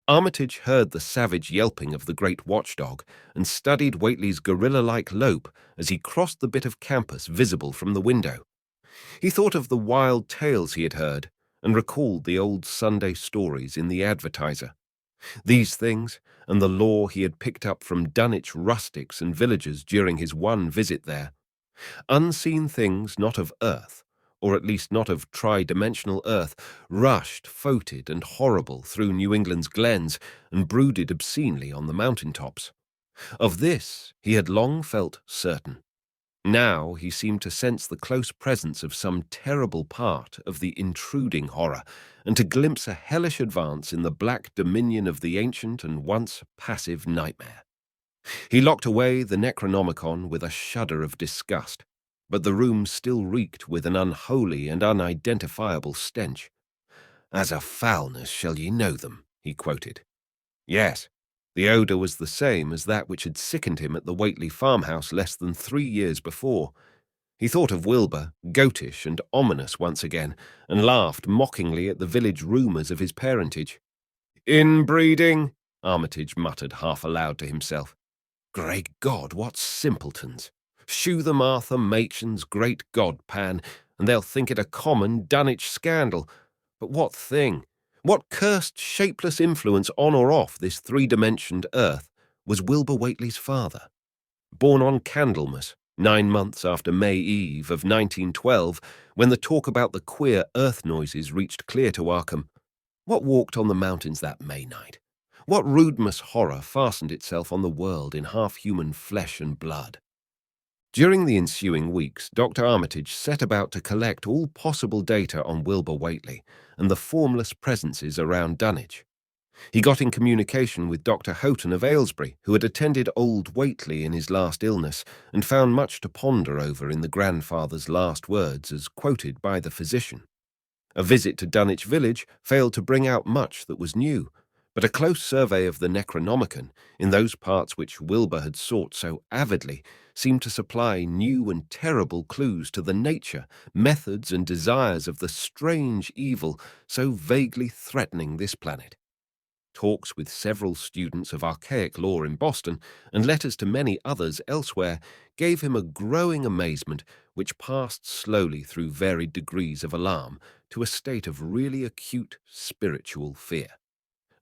Armitage heard the savage yelping of the great watchdog and studied Whately's gorilla-like lope as he crossed the bit of campus visible from the window. He thought of the wild tales he had heard and recalled the old Sunday stories in the Advertiser. These things, and the lore he had picked up from Dunwich rustics and villagers during his one visit there. Unseen things not of earth, or at least not of tri-dimensional earth, rushed, foetid and horrible through New England's glens and brooded obscenely on the mountain tops. Of this he had long felt certain. Now he seemed to sense the close presence of some terrible part of the intruding horror, and to glimpse a hellish advance in the black dominion of the ancient and once passive nightmare. He locked away the Necronomicon with a shudder of disgust, but the room still reeked with an unholy and unidentifiable stench. "As a foulness shall ye know them," he quoted. Yes, the odour was the same as that which had sickened him at the Whately farmhouse less than 3 years before. He thought of Wilbur, goatish and ominous once again, and laughed mockingly at the village rumours of his parentage. "Inbreeding," Armitage muttered half aloud to himself. "Great God, what simpletons! Shew them Arthur Machen's great God Pan, and they'll think it a common Dunwich scandal. But what thing? What cursed, shapeless influence on or off this three-dimensioned earth was Wilbur Whately's father? Born on Candlemas, 9 months after May Eve of 1912, when the talk about the queer earth noises reached clear to Arkham, what walked on the mountains that May night? What rudemus horror fastened itself on the world in half-human flesh and blood? During the ensuing weeks, Dr. Armitage set about to collect all possible data on Wilbur Whately and the formless presences around Dunwich. He got in communication with Dr. Houghton of Aylesbury, who had attended old Whately in his last illness and found much to ponder over in the grandfather's last words as quoted by the physician. A visit to Dunwich village failed to bring out much that was new, but a close survey of the Necronomicon, in those parts which Wilbur had sought so avidly, seemed to supply new and terrible clues to the nature, methods, and desires of the strange evil so vaguely threatening this planet. Talks with several students of archaic law in Boston and letters to many others elsewhere gave him a growing amazement which passed slowly through varied degrees of alarm to a state of really acute spiritual fear.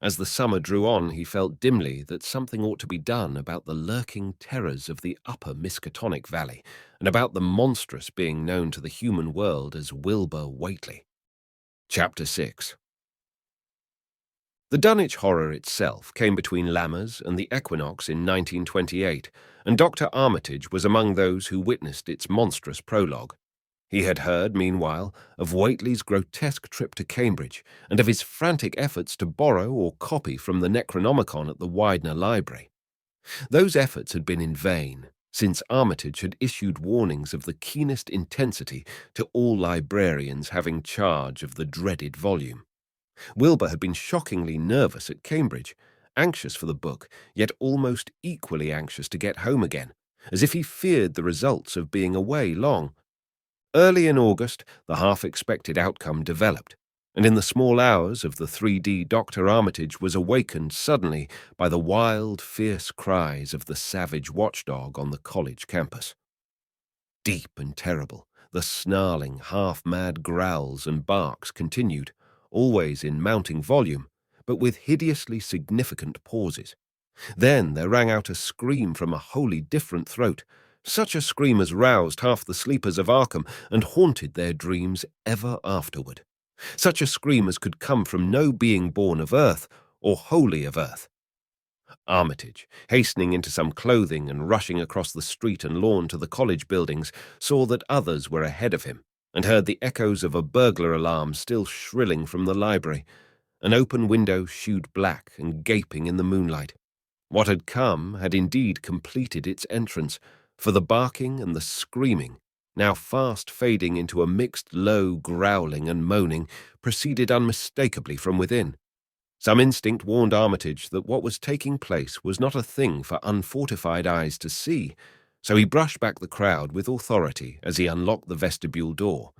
As the summer drew on, he felt dimly that something ought to be done about the lurking terrors of the upper Miskatonic Valley and about the monstrous being known to the human world as Wilbur Whately. Chapter 6. The Dunwich Horror itself came between Lammers and the equinox in 1928, and Dr. Armitage was among those who witnessed its monstrous prologue. He had heard, meanwhile, of Whately's grotesque trip to Cambridge and of his frantic efforts to borrow or copy from the Necronomicon at the Widener Library. Those efforts had been in vain, since Armitage had issued warnings of the keenest intensity to all librarians having charge of the dreaded volume. Wilbur had been shockingly nervous at Cambridge, anxious for the book, yet almost equally anxious to get home again, as if he feared the results of being away long. Early in August, the half-expected outcome developed, and in the small hours of the 3D, Dr. Armitage was awakened suddenly by the wild, fierce cries of the savage watchdog on the college campus. Deep and terrible, the snarling, half-mad growls and barks continued, always in mounting volume, but with hideously significant pauses. Then there rang out a scream from a wholly different throat, such a scream as roused half the sleepers of Arkham and haunted their dreams ever afterward. Such a scream as could come from no being born of earth or wholly of earth. Armitage, hastening into some clothing and rushing across the street and lawn to the college buildings, saw that others were ahead of him and heard the echoes of a burglar alarm still shrilling from the library. An open window shewed black and gaping in the moonlight. What had come had indeed completed its entrance, for the barking and the screaming, now fast fading into a mixed low growling and moaning, proceeded unmistakably from within. Some instinct warned Armitage that what was taking place was not a thing for unfortified eyes to see, so he brushed back the crowd with authority as he unlocked the vestibule door.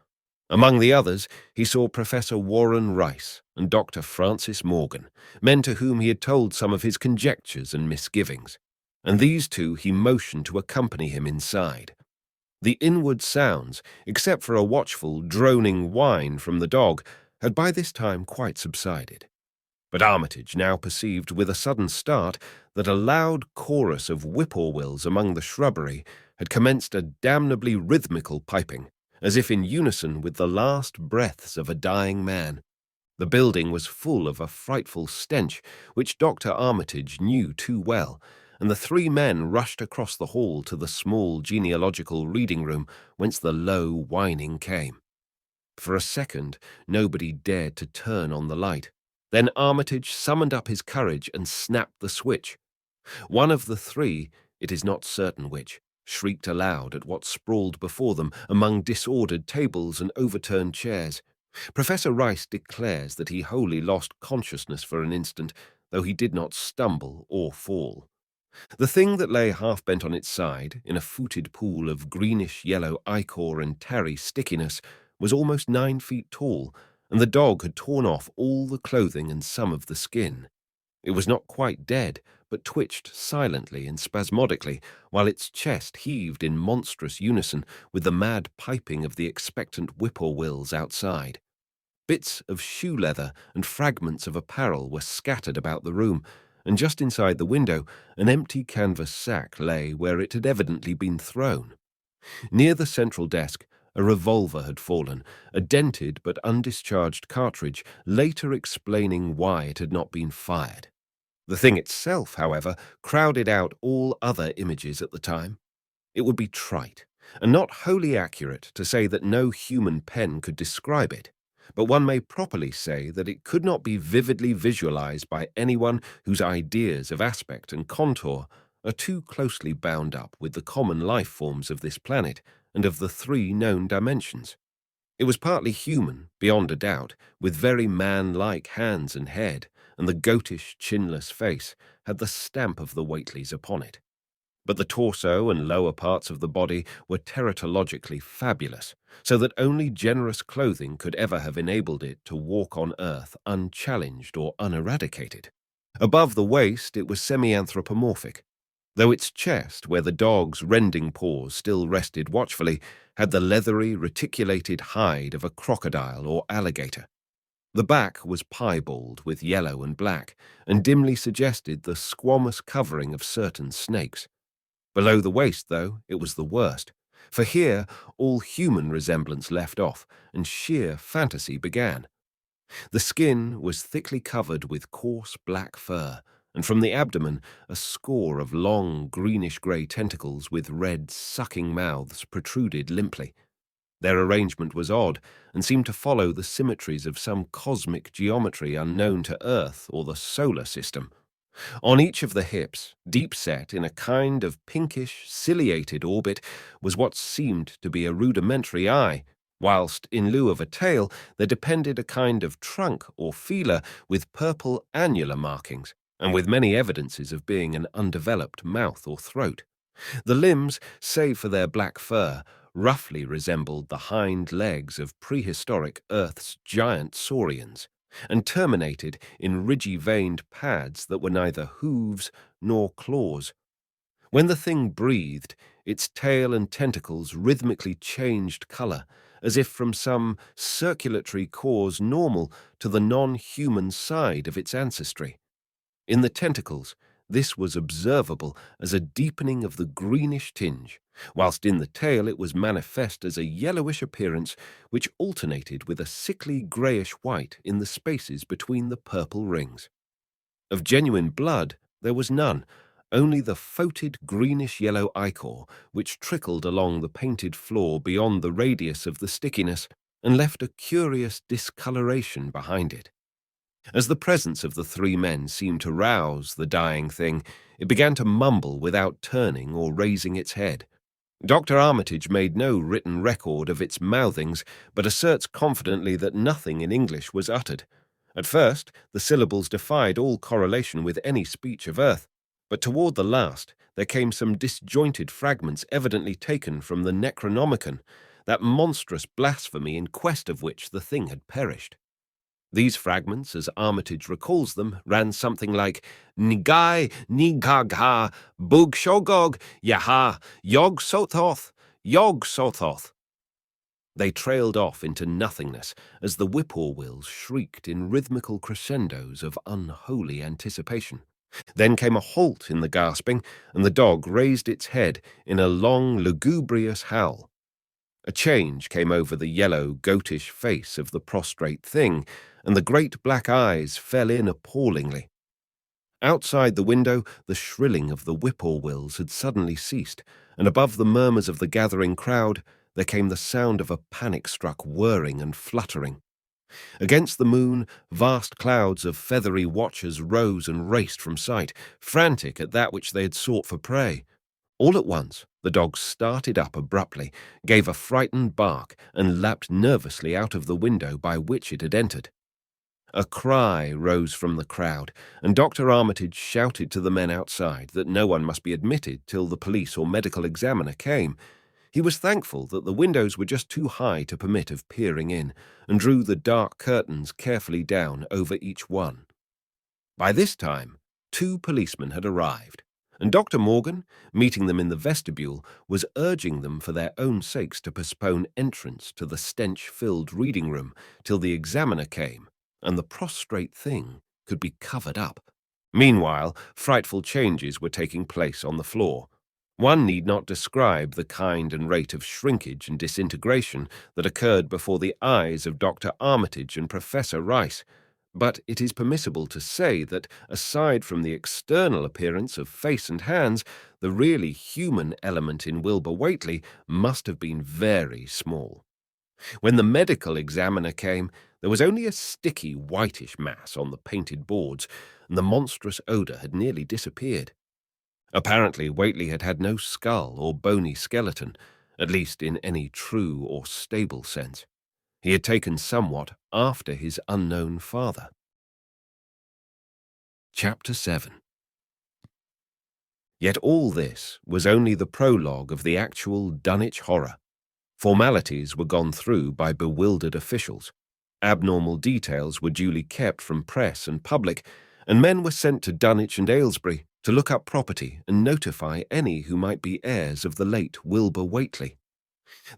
Among the others, he saw Professor Warren Rice and Dr. Francis Morgan, men to whom he had told some of his conjectures and misgivings, and these two he motioned to accompany him inside. The inward sounds, except for a watchful, droning whine from the dog, had by this time quite subsided. But Armitage now perceived with a sudden start that a loud chorus of whippoorwills among the shrubbery had commenced a damnably rhythmical piping, as if in unison with the last breaths of a dying man. The building was full of a frightful stench, which Dr. Armitage knew too well, and the three men rushed across the hall to the small genealogical reading room whence the low whining came. For a second, nobody dared to turn on the light. Then Armitage summoned up his courage and snapped the switch. One of the three, it is not certain which, shrieked aloud at what sprawled before them among disordered tables and overturned chairs. Professor Rice declares that he wholly lost consciousness for an instant, though he did not stumble or fall. The thing that lay half-bent on its side, in a footed pool of greenish-yellow ichor and tarry stickiness, was almost 9 feet tall, and the dog had torn off all the clothing and some of the skin. It was not quite dead, but twitched silently and spasmodically, while its chest heaved in monstrous unison with the mad piping of the expectant whippoorwills outside. Bits of shoe leather and fragments of apparel were scattered about the room, and just inside the window an empty canvas sack lay where it had evidently been thrown. Near the central desk, a revolver had fallen, a dented but undischarged cartridge, later explaining why it had not been fired. The thing itself, however, crowded out all other images at the time. It would be trite, and not wholly accurate to say that no human pen could describe it, but one may properly say that it could not be vividly visualized by anyone whose ideas of aspect and contour are too closely bound up with the common life forms of this planet and of the 3 known dimensions. It was partly human, beyond a doubt, with very man-like hands and head, and the goatish, chinless face had the stamp of the Whateleys upon it. But the torso and lower parts of the body were teratologically fabulous, so that only generous clothing could ever have enabled it to walk on Earth unchallenged or uneradicated. Above the waist it was semi-anthropomorphic, though its chest, where the dog's rending paws still rested watchfully, had the leathery, reticulated hide of a crocodile or alligator. The back was piebald with yellow and black, and dimly suggested the squamous covering of certain snakes. Below the waist, though, it was the worst, for here all human resemblance left off, and sheer fantasy began. The skin was thickly covered with coarse black fur, and from the abdomen a score of long greenish-grey tentacles with red, sucking mouths protruded limply. Their arrangement was odd, and seemed to follow the symmetries of some cosmic geometry unknown to Earth or the solar system. On each of the hips, deep-set in a kind of pinkish, ciliated orbit, was what seemed to be a rudimentary eye, whilst, in lieu of a tail, there depended a kind of trunk or feeler with purple annular markings, and with many evidences of being an undeveloped mouth or throat. The limbs, save for their black fur, roughly resembled the hind legs of prehistoric Earth's giant saurians, and terminated in ridgy-veined pads that were neither hooves nor claws. When the thing breathed, its tail and tentacles rhythmically changed colour, as if from some circulatory cause normal to the non-human side of its ancestry. In the tentacles, this was observable as a deepening of the greenish tinge, whilst in the tail it was manifest as a yellowish appearance which alternated with a sickly greyish-white in the spaces between the purple rings. Of genuine blood there was none, only the foetid greenish-yellow ichor which trickled along the painted floor beyond the radius of the stickiness and left a curious discoloration behind it. As the presence of the 3 men seemed to rouse the dying thing, it began to mumble without turning or raising its head. Dr. Armitage made no written record of its mouthings, but asserts confidently that nothing in English was uttered. At first, the syllables defied all correlation with any speech of Earth, but toward the last there came some disjointed fragments evidently taken from the Necronomicon, that monstrous blasphemy in quest of which the thing had perished. These fragments, as Armitage recalls them, ran something like Nigai, Nigagha, Bug Shogog, Yaha, Yog Sothoth, Yog Sothoth. They trailed off into nothingness as the whippoorwills shrieked in rhythmical crescendos of unholy anticipation. Then came a halt in the gasping, and the dog raised its head in a long, lugubrious howl. A change came over the yellow, goatish face of the prostrate thing, and the great black eyes fell in appallingly. Outside the window, the shrilling of the whippoorwills had suddenly ceased, and above the murmurs of the gathering crowd, there came the sound of a panic-struck whirring and fluttering. Against the moon, vast clouds of feathery watchers rose and raced from sight, frantic at that which they had sought for prey. All at once, the dog started up abruptly, gave a frightened bark, and leapt nervously out of the window by which it had entered. A cry rose from the crowd, and Dr. Armitage shouted to the men outside that no one must be admitted till the police or medical examiner came. He was thankful that the windows were just too high to permit of peering in, and drew the dark curtains carefully down over each one. By this time, 2 policemen had arrived, and Dr. Morgan, meeting them in the vestibule, was urging them for their own sakes to postpone entrance to the stench-filled reading room till the examiner came, and the prostrate thing could be covered up. Meanwhile, frightful changes were taking place on the floor. One need not describe the kind and rate of shrinkage and disintegration that occurred before the eyes of Dr. Armitage and Professor Rice, but it is permissible to say that, aside from the external appearance of face and hands, the really human element in Wilbur Whately must have been very small. When the medical examiner came, there was only a sticky whitish mass on the painted boards, and the monstrous odour had nearly disappeared. Apparently, Whately had had no skull or bony skeleton, at least in any true or stable sense. He had taken somewhat after his unknown father. Chapter 7. Yet all this was only the prologue of the actual Dunwich Horror. Formalities were gone through by bewildered officials. Abnormal details were duly kept from press and public, and men were sent to Dunwich and Aylesbury to look up property and notify any who might be heirs of the late Wilbur Whately.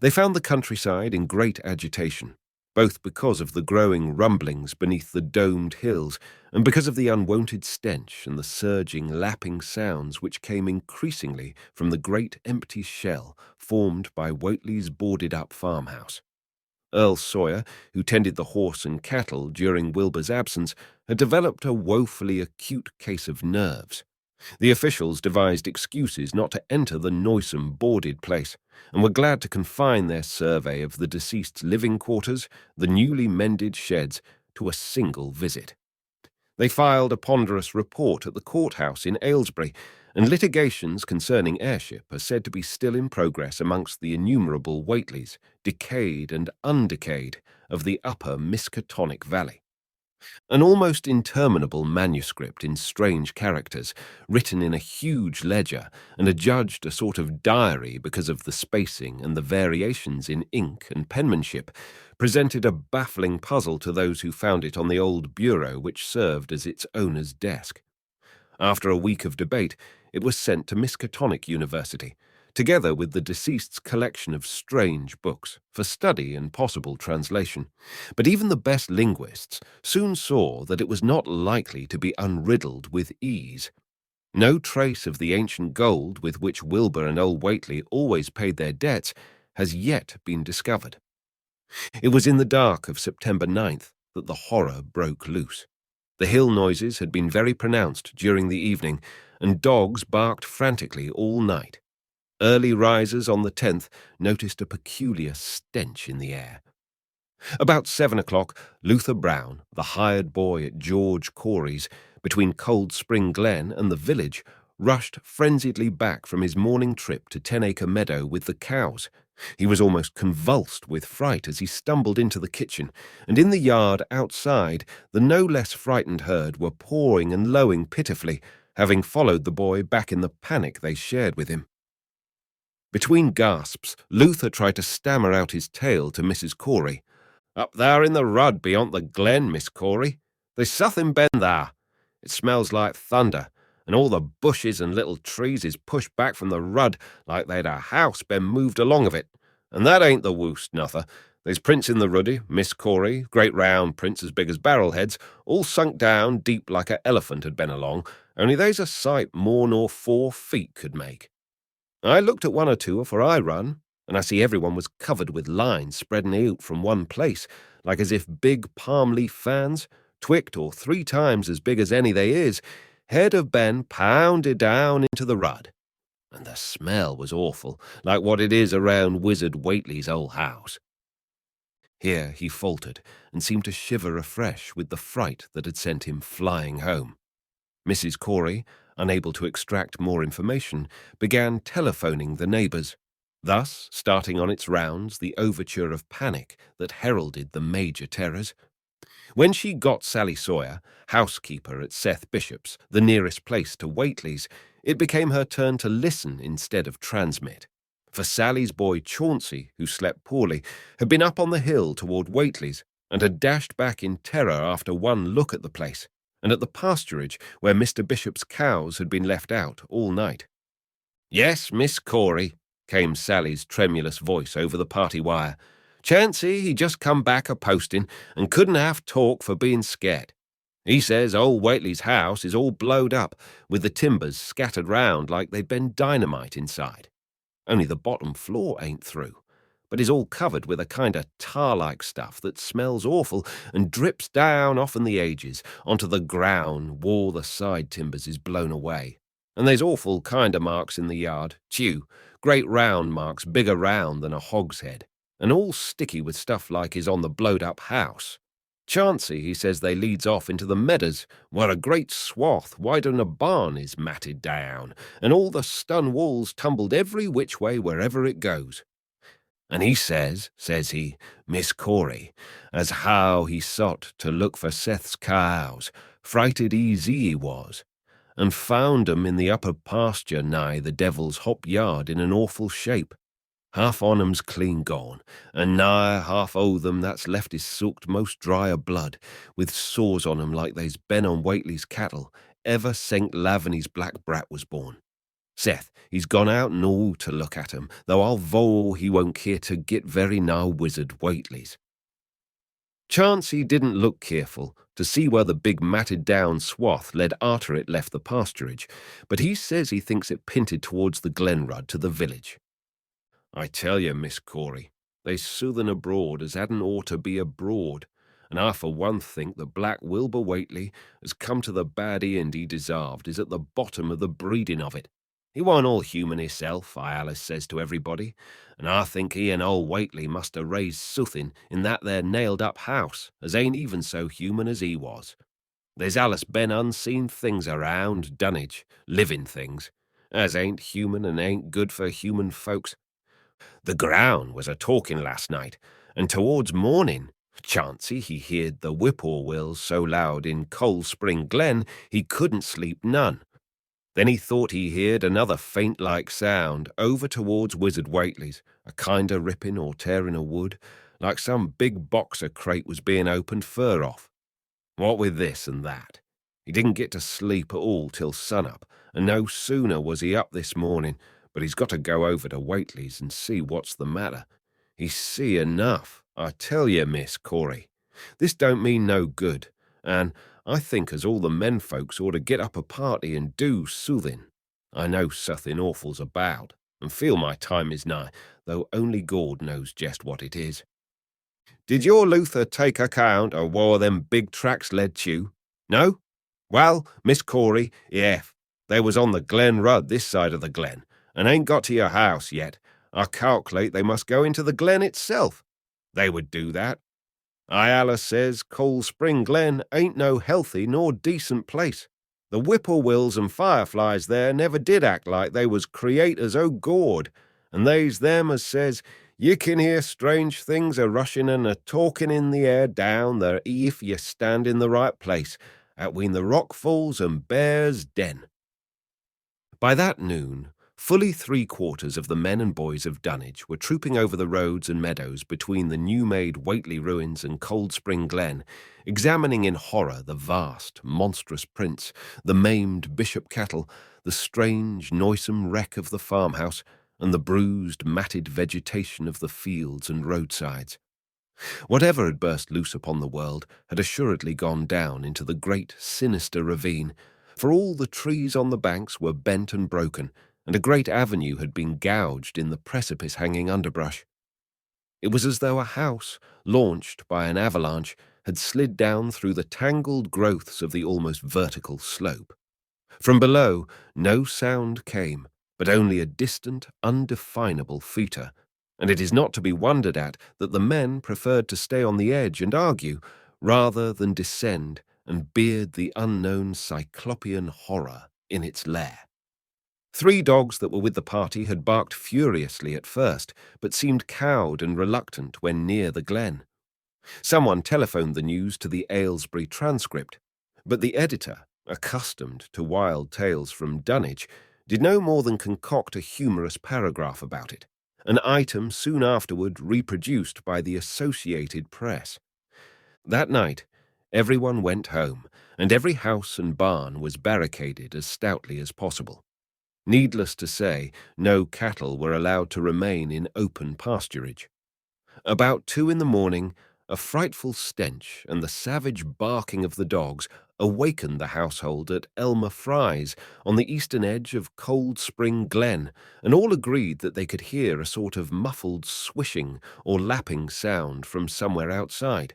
They found the countryside in great agitation, both because of the growing rumblings beneath the domed hills and because of the unwonted stench and the surging, lapping sounds which came increasingly from the great empty shell formed by Whately's boarded-up farmhouse. Earl Sawyer, who tended the horse and cattle during Wilbur's absence, had developed a woefully acute case of nerves. The officials devised excuses not to enter the noisome, boarded place, and were glad to confine their survey of the deceased's living quarters, the newly mended sheds, to a single visit. They filed a ponderous report at the courthouse in Aylesbury, and litigations concerning heirship are said to be still in progress amongst the innumerable Whateleys, decayed and undecayed, of the upper Miskatonic Valley. An almost interminable manuscript in strange characters, written in a huge ledger and adjudged a sort of diary because of the spacing and the variations in ink and penmanship, presented a baffling puzzle to those who found it on the old bureau which served as its owner's desk. After a week of debate, it was sent to Miskatonic University, together with the deceased's collection of strange books, for study and possible translation. But even the best linguists soon saw that it was not likely to be unriddled with ease. No trace of the ancient gold with which Wilbur and old Whately always paid their debts has yet been discovered. It was in the dark of September 9th that the horror broke loose. The hill noises had been very pronounced during the evening, and dogs barked frantically all night. Early risers on the 10th noticed a peculiar stench in the air. About 7 o'clock, Luther Brown, the hired boy at George Corey's, between Cold Spring Glen and the village, rushed frenziedly back from his morning trip to 10-acre Meadow with the cows. He was almost convulsed with fright as he stumbled into the kitchen, and in the yard outside the no less frightened herd were pawing and lowing pitifully, having followed the boy back in the panic they shared with him. Between gasps, Luther tried to stammer out his tale to Mrs. Corey. "Up there in the rud beyond the glen, Miss Corey. There's suthin' ben there. It smells like thunder, and all the bushes and little trees is pushed back from the rud like they'd a house been moved along of it. And that ain't the worst, nother. There's prints in the ruddy, Miss Corey, great round prints as big as barrel-heads, all sunk down deep like a elephant had been along, only they's a sight more nor 4 feet could make. I looked at 1 or 2 afore I run, and I see everyone was covered with lines spreading out from one place, like as if big palm-leaf fans, twict or 3 times as big as any they is, Head of Ben pounded down into the rud, and the smell was awful, like what it is around Wizard Whately's old house. Here he faltered and seemed to shiver afresh with the fright that had sent him flying home. Mrs. Corey, unable to extract more information, began telephoning the neighbours, thus starting on its rounds the overture of panic that heralded the major terrors. When she got Sally Sawyer, housekeeper at Seth Bishop's, the nearest place to Whately's, it became her turn to listen instead of transmit. For Sally's boy Chauncey, who slept poorly, had been up on the hill toward Whately's and had dashed back in terror after one look at the place, and at the pasturage where Mr. Bishop's cows had been left out all night. "Yes, Miss Corey," came Sally's tremulous voice over the party wire. "Chauncey, he just come back a-posting and couldn't half talk for being scared. He says old Whately's house is all blowed up, with the timbers scattered round like they'd been dynamite inside. Only the bottom floor ain't through, but is all covered with a kind of tar-like stuff that smells awful and drips down off in the ages onto the ground where the side timbers is blown away. And there's awful kind of marks in the yard, great round marks bigger round than a hogshead, and all sticky with stuff like is on the blowed-up house. Chauncey, he says they leads off into the meadows, where a great swath wider'n a barn is matted down, and all the stone walls tumbled every which way wherever it goes. And he says he, Miss Corey, as how he sought to look for Seth's cows, frighted easy he was, and found 'em in the upper pasture nigh the devil's hop yard in an awful shape. Half on 'em's clean gone, and nigh half o' them that's left is soaked most dry o' blood, with sores on 'em like they's been on Whately's cattle ever since Lavaney's black brat was born. Seth, he's gone out and all to look at 'em, though I'll vow he won't care to git very nigh Wizard Whately's." Chauncey didn't look careful to see where the big matted-down swath led arter it left the pasturage, but he says he thinks it pinted towards the Glenrud to the village. "I tell you, Miss Corey, they's soothin' abroad as hadn't ought to be abroad, and I for one think that Black Wilbur Whately has come to the bad end he deserved is at the bottom of the breeding of it. He warn't all human hisself, I allus says to everybody, and I think he and old Whately must have raised suthin' in that there nailed-up house as ain't even so human as he was. There's allus been unseen things around Dunwich, living things, as ain't human and ain't good for human folks. The ground was a-talking last night, and towards morning, Chauncey he heard the whippoorwills so loud in Cold Spring Glen he couldn't sleep none. Then he thought he heard another faint-like sound over towards Wizard Whately's, a kind of ripping or tearing of wood, like some big boxer crate was being opened fur off. What with this and that, he didn't get to sleep at all till sun-up, and no sooner was he up this morning, but he's got to go over to Whately's and see what's the matter. He's see enough, I tell you, Miss Corey. This don't mean no good, and I think as all the men folks ought to get up a party and do soothin'. I know suthin' awful's about, and feel my time is nigh, though only Gord knows jest what it is. Did your Luther take account of where them big tracks led to? No? Well, Miss Corey, if they was on the Glen Rud this side of the glen, and ain't got to your house yet, I calculate they must go into the glen itself. They would do that. I allus says Cold Spring Glen ain't no healthy nor decent place. The whippoorwills and fireflies there never did act like they was creators o' Gord, and they's them as says you can hear strange things a-rushin' and a-talkin' in the air down there if you stand in the right place, atween the Rockfalls and Bear's Den. By that noon, fully 3/4 of the men and boys of Dunwich were trooping over the roads and meadows between the new-made Whately ruins and Cold Spring Glen, examining in horror the vast, monstrous prints, the maimed bishop cattle, the strange, noisome wreck of the farmhouse, and the bruised, matted vegetation of the fields and roadsides. Whatever had burst loose upon the world had assuredly gone down into the great, sinister ravine, for all the trees on the banks were bent and broken, and a great avenue had been gouged in the precipice-hanging underbrush. It was as though a house, launched by an avalanche, had slid down through the tangled growths of the almost vertical slope. From below, no sound came, but only a distant, undefinable fetor, and it is not to be wondered at that the men preferred to stay on the edge and argue, rather than descend and beard the unknown cyclopean horror in its lair. 3 dogs that were with the party had barked furiously at first, but seemed cowed and reluctant when near the glen. Someone telephoned the news to the Aylesbury Transcript, but the editor, accustomed to wild tales from Dunwich, did no more than concoct a humorous paragraph about it, an item soon afterward reproduced by the Associated Press. That night, everyone went home, and every house and barn was barricaded as stoutly as possible. Needless to say, no cattle were allowed to remain in open pasturage. About 2 in the morning, a frightful stench and the savage barking of the dogs awakened the household at Elmer Fry's on the eastern edge of Cold Spring Glen, and all agreed that they could hear a sort of muffled swishing or lapping sound from somewhere outside.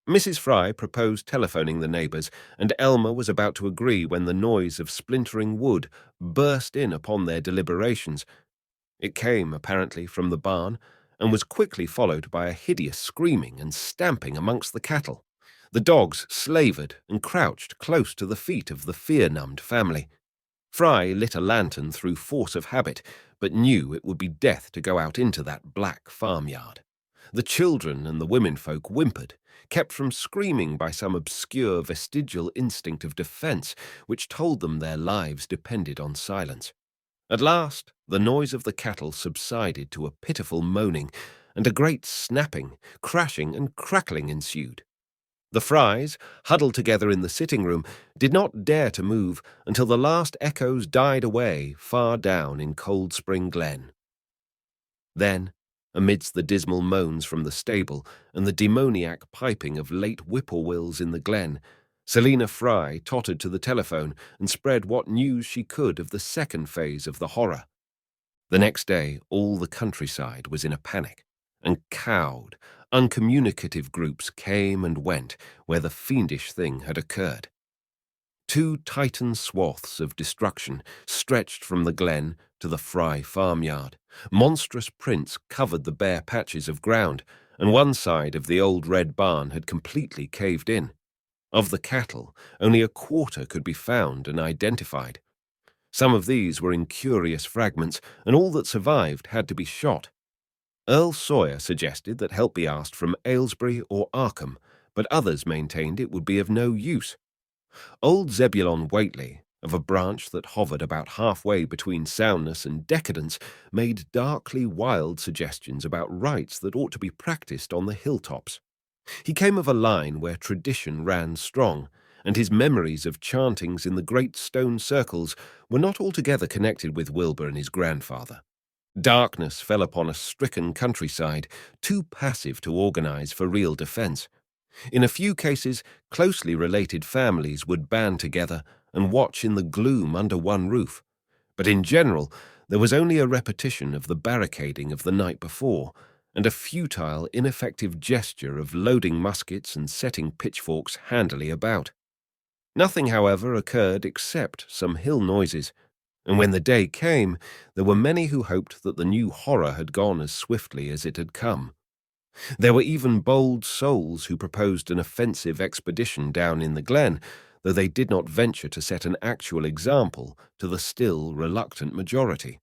Mrs. Fry proposed telephoning the neighbours, and Elmer was about to agree when the noise of splintering wood burst in upon their deliberations. It came, apparently, from the barn, and was quickly followed by a hideous screaming and stamping amongst the cattle. The dogs slavered and crouched close to the feet of the fear-numbed family. Fry lit a lantern through force of habit, but knew it would be death to go out into that black farmyard. The children and the womenfolk whimpered, kept from screaming by some obscure vestigial instinct of defence which told them their lives depended on silence. At last, the noise of the cattle subsided to a pitiful moaning, and a great snapping, crashing, and crackling ensued. The Frys, huddled together in the sitting-room, did not dare to move until the last echoes died away far down in Cold Spring Glen. Then, amidst the dismal moans from the stable and the demoniac piping of late whippoorwills in the glen, Selina Fry tottered to the telephone and spread what news she could of the second phase of the horror. The next day, all the countryside was in a panic, and cowed, uncommunicative groups came and went where the fiendish thing had occurred. 2 titan swaths of destruction stretched from the glen to the Fry farmyard. Monstrous prints covered the bare patches of ground, and one side of the old red barn had completely caved in. Of the cattle, only a quarter could be found and identified. Some of these were in curious fragments, and all that survived had to be shot. Earl Sawyer suggested that help be asked from Aylesbury or Arcane, but others maintained it would be of no use. Old Zebulon Whately, of a branch that hovered about halfway between soundness and decadence, made darkly wild suggestions about rites that ought to be practiced on the hilltops. He came of a line where tradition ran strong, and his memories of chantings in the great stone circles were not altogether connected with Wilbur and his grandfather. Darkness fell upon a stricken countryside, too passive to organize for real defense. In a few cases, closely related families would band together and watch in the gloom under one roof. But in general, there was only a repetition of the barricading of the night before, and a futile, ineffective gesture of loading muskets and setting pitchforks handily about. Nothing, however, occurred except some hill noises, and when the day came, there were many who hoped that the new horror had gone as swiftly as it had come. There were even bold souls who proposed an offensive expedition down in the glen, though they did not venture to set an actual example to the still reluctant majority.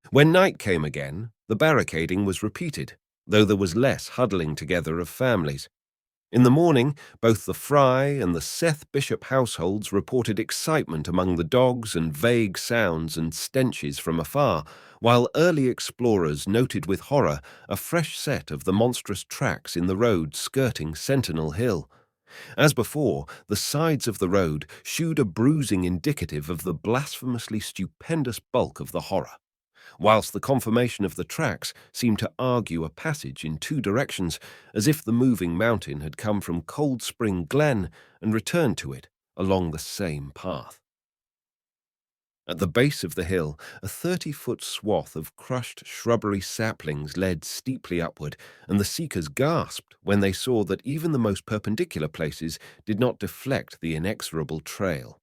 When night came again, the barricading was repeated, though there was less huddling together of families. In the morning, both the Fry and the Seth Bishop households reported excitement among the dogs and vague sounds and stenches from afar, while early explorers noted with horror a fresh set of the monstrous tracks in the road skirting Sentinel Hill. As before, the sides of the road shewed a bruising indicative of the blasphemously stupendous bulk of the horror, whilst the conformation of the tracks seemed to argue a passage in 2 directions, as if the moving mountain had come from Cold Spring Glen and returned to it along the same path. At the base of the hill, a 30-foot swath of crushed shrubbery saplings led steeply upward, and the seekers gasped when they saw that even the most perpendicular places did not deflect the inexorable trail.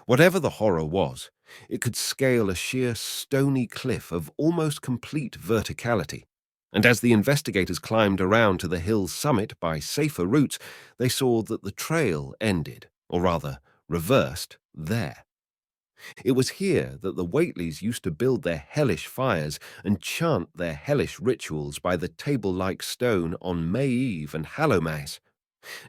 Whatever the horror was, it could scale a sheer stony cliff of almost complete verticality, and as the investigators climbed around to the hill's summit by safer routes, they saw that the trail ended, or rather, reversed, there. It was here that the Whateleys used to build their hellish fires and chant their hellish rituals by the table-like stone on May Eve and Hallowmass.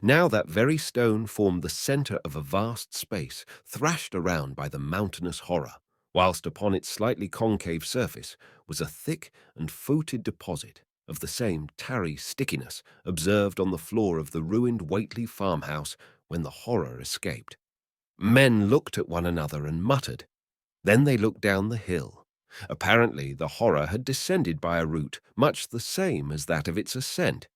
Now that very stone formed the centre of a vast space, thrashed around by the mountainous horror, whilst upon its slightly concave surface was a thick and footed deposit of the same tarry stickiness observed on the floor of the ruined Whateley farmhouse when the horror escaped. Men looked at one another and muttered. Then they looked down the hill. Apparently the horror had descended by a route much the same as that of its ascent.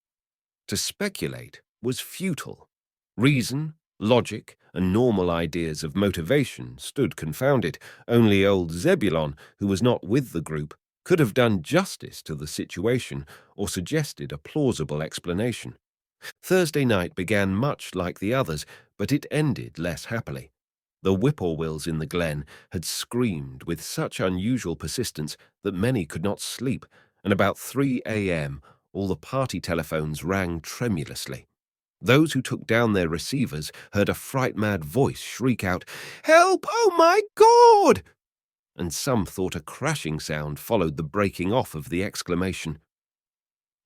To speculate was futile. Reason, logic, and normal ideas of motivation stood confounded. Only old Zebulon, who was not with the group, could have done justice to the situation or suggested a plausible explanation. Thursday night began much like the others, but it ended less happily. The whippoorwills in the glen had screamed with such unusual persistence that many could not sleep, and about 3 a.m. all the party telephones rang tremulously. Those who took down their receivers heard a fright-mad voice shriek out, "Help! Oh my God!" And some thought a crashing sound followed the breaking off of the exclamation.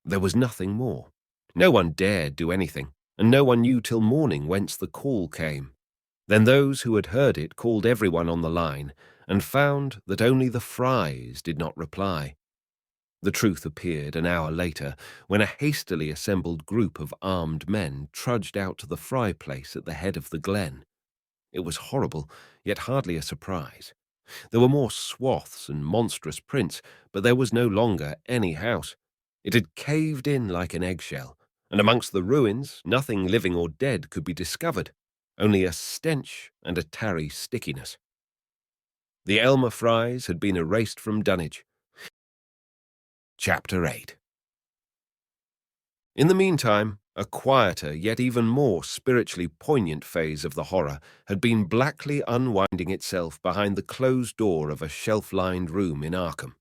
There was nothing more. No one dared do anything, and no one knew till morning whence the call came. Then those who had heard it called everyone on the line, and found that only the Frys did not reply. The truth appeared an hour later, when a hastily assembled group of armed men trudged out to the Fry place at the head of the glen. It was horrible, yet hardly a surprise. There were more swaths and monstrous prints, but there was no longer any house. It had caved in like an eggshell, and amongst the ruins nothing living or dead could be discovered, only a stench and a tarry stickiness. The Elmer Frys had been erased from Dunwich. Chapter 8. In the meantime, a quieter yet even more spiritually poignant phase of the horror had been blackly unwinding itself behind the closed door of a shelf-lined room in Arkham.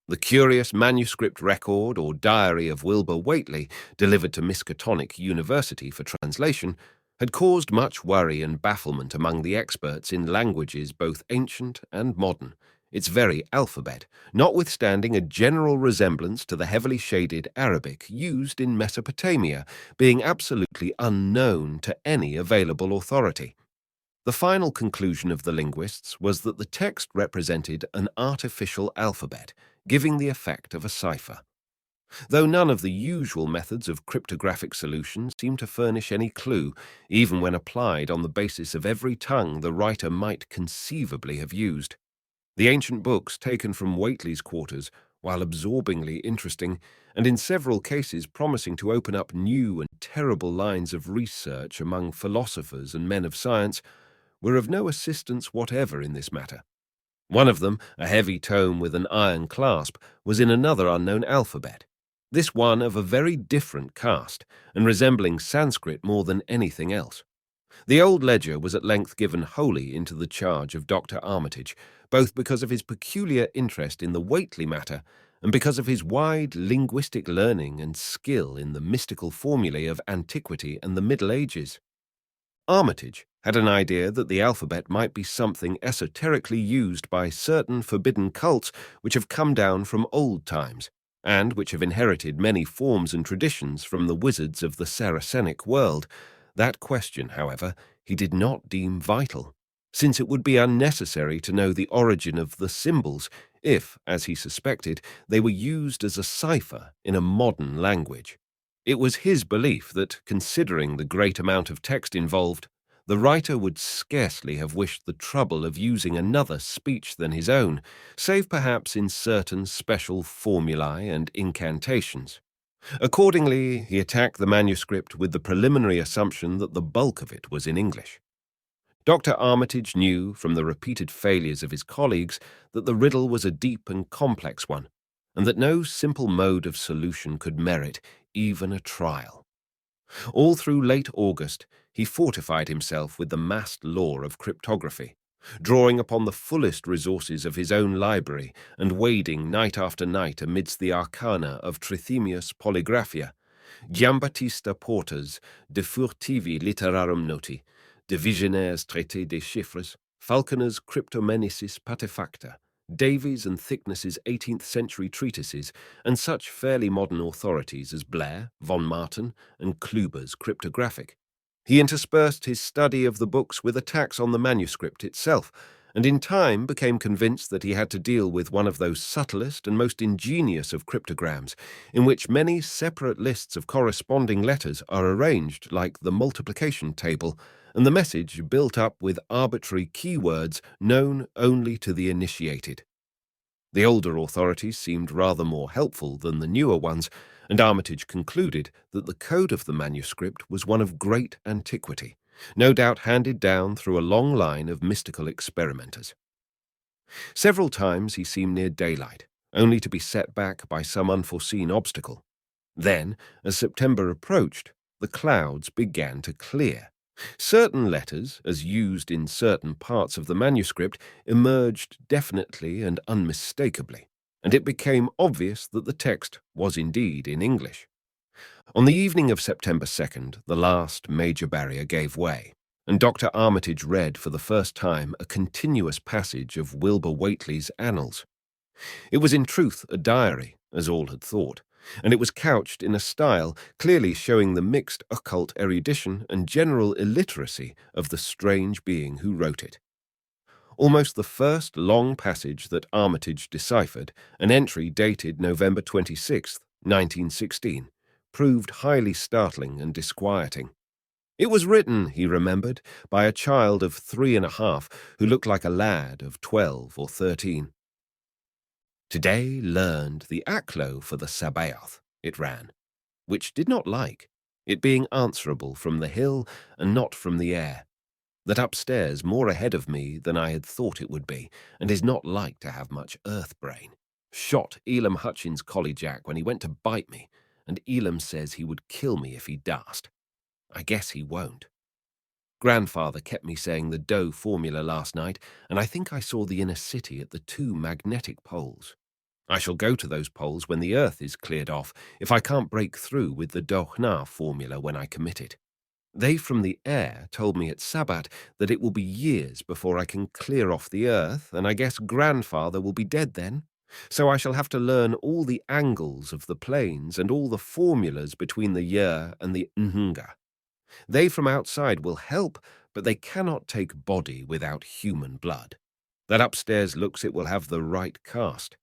The curious manuscript record or diary of Wilbur Whateley, delivered to Miskatonic University for translation, had caused much worry and bafflement among the experts in languages both ancient and modern, its very alphabet, notwithstanding a general resemblance to the heavily shaded Arabic used in Mesopotamia, being absolutely unknown to any available authority. The final conclusion of the linguists was that the text represented an artificial alphabet, giving the effect of a cipher. Though none of the usual methods of cryptographic solution seemed to furnish any clue, even when applied on the basis of every tongue the writer might conceivably have used. The ancient books taken from Whateley's quarters, while absorbingly interesting, and in several cases promising to open up new and terrible lines of research among philosophers and men of science, were of no assistance whatever in this matter. One of them, a heavy tome with an iron clasp, was in another unknown alphabet, this one of a very different cast, and resembling Sanskrit more than anything else. The old ledger was at length given wholly into the charge of Dr. Armitage, both because of his peculiar interest in the Whateley matter and because of his wide linguistic learning and skill in the mystical formulae of antiquity and the Middle Ages. Armitage had an idea that the alphabet might be something esoterically used by certain forbidden cults which have come down from old times, and which have inherited many forms and traditions from the wizards of the Saracenic world. That question, however, he did not deem vital, since it would be unnecessary to know the origin of the symbols if, as he suspected, they were used as a cipher in a modern language. It was his belief that, considering the great amount of text involved, the writer would scarcely have wished the trouble of using another speech than his own, save perhaps in certain special formulae and incantations. Accordingly, he attacked the manuscript with the preliminary assumption that the bulk of it was in English. Dr. Armitage knew, from the repeated failures of his colleagues, that the riddle was a deep and complex one, and that no simple mode of solution could merit even a trial. All through late August, he fortified himself with the massed lore of cryptography, drawing upon the fullest resources of his own library and wading night after night amidst the arcana of Trithemius' Polygraphia, Giambattista Porta's De Furtivi Literarum Noti, De Visionaires Traité des Chiffres, Falconer's Cryptomenesis Patefacta, Davies and Thickness's 18th century treatises, and such fairly modern authorities as Blair, von Marten, and Kluber's Cryptographic. He interspersed his study of the books with attacks on the manuscript itself, and in time became convinced that he had to deal with one of those subtlest and most ingenious of cryptograms, in which many separate lists of corresponding letters are arranged like the multiplication table, and the message built up with arbitrary keywords known only to the initiated. The older authorities seemed rather more helpful than the newer ones, and Armitage concluded that the code of the manuscript was one of great antiquity, no doubt handed down through a long line of mystical experimenters. Several times he seemed near daylight, only to be set back by some unforeseen obstacle. Then, as September approached, the clouds began to clear. Certain letters, as used in certain parts of the manuscript, emerged definitely and unmistakably, and it became obvious that the text was indeed in English. On the evening of September 2nd, the last major barrier gave way, and Dr. Armitage read for the first time a continuous passage of Wilbur Whately's Annals. It was in truth a diary, as all had thought, and it was couched in a style clearly showing the mixed occult erudition and general illiteracy of the strange being who wrote it. Almost the first long passage that Armitage deciphered, an entry dated November 26, 1916, proved highly startling and disquieting. It was written, he remembered, by a child of 3.5 who looked like a lad of 12 or 13. Today learned the Aklo for the Sabaoth, it ran, which did not like, it being answerable from the hill and not from the air, that upstairs more ahead of me than I had thought it would be, and is not like to have much earth brain. Shot Elam Hutchins' collie Jack when he went to bite me, and Elam says he would kill me if he darst. I guess he won't. Grandfather kept me saying the Doe formula last night, and I think I saw the inner city at the 2 magnetic poles. I shall go to those poles when the earth is cleared off, if I can't break through with the Dohna formula when I commit it. They from the air told me at Sabbat that it will be years before I can clear off the earth, and I guess Grandfather will be dead then. So I shall have to learn all the angles of the planes and all the formulas between the Yer and the Nhunga. They from outside will help, but they cannot take body without human blood. That upstairs looks it will have the right cast.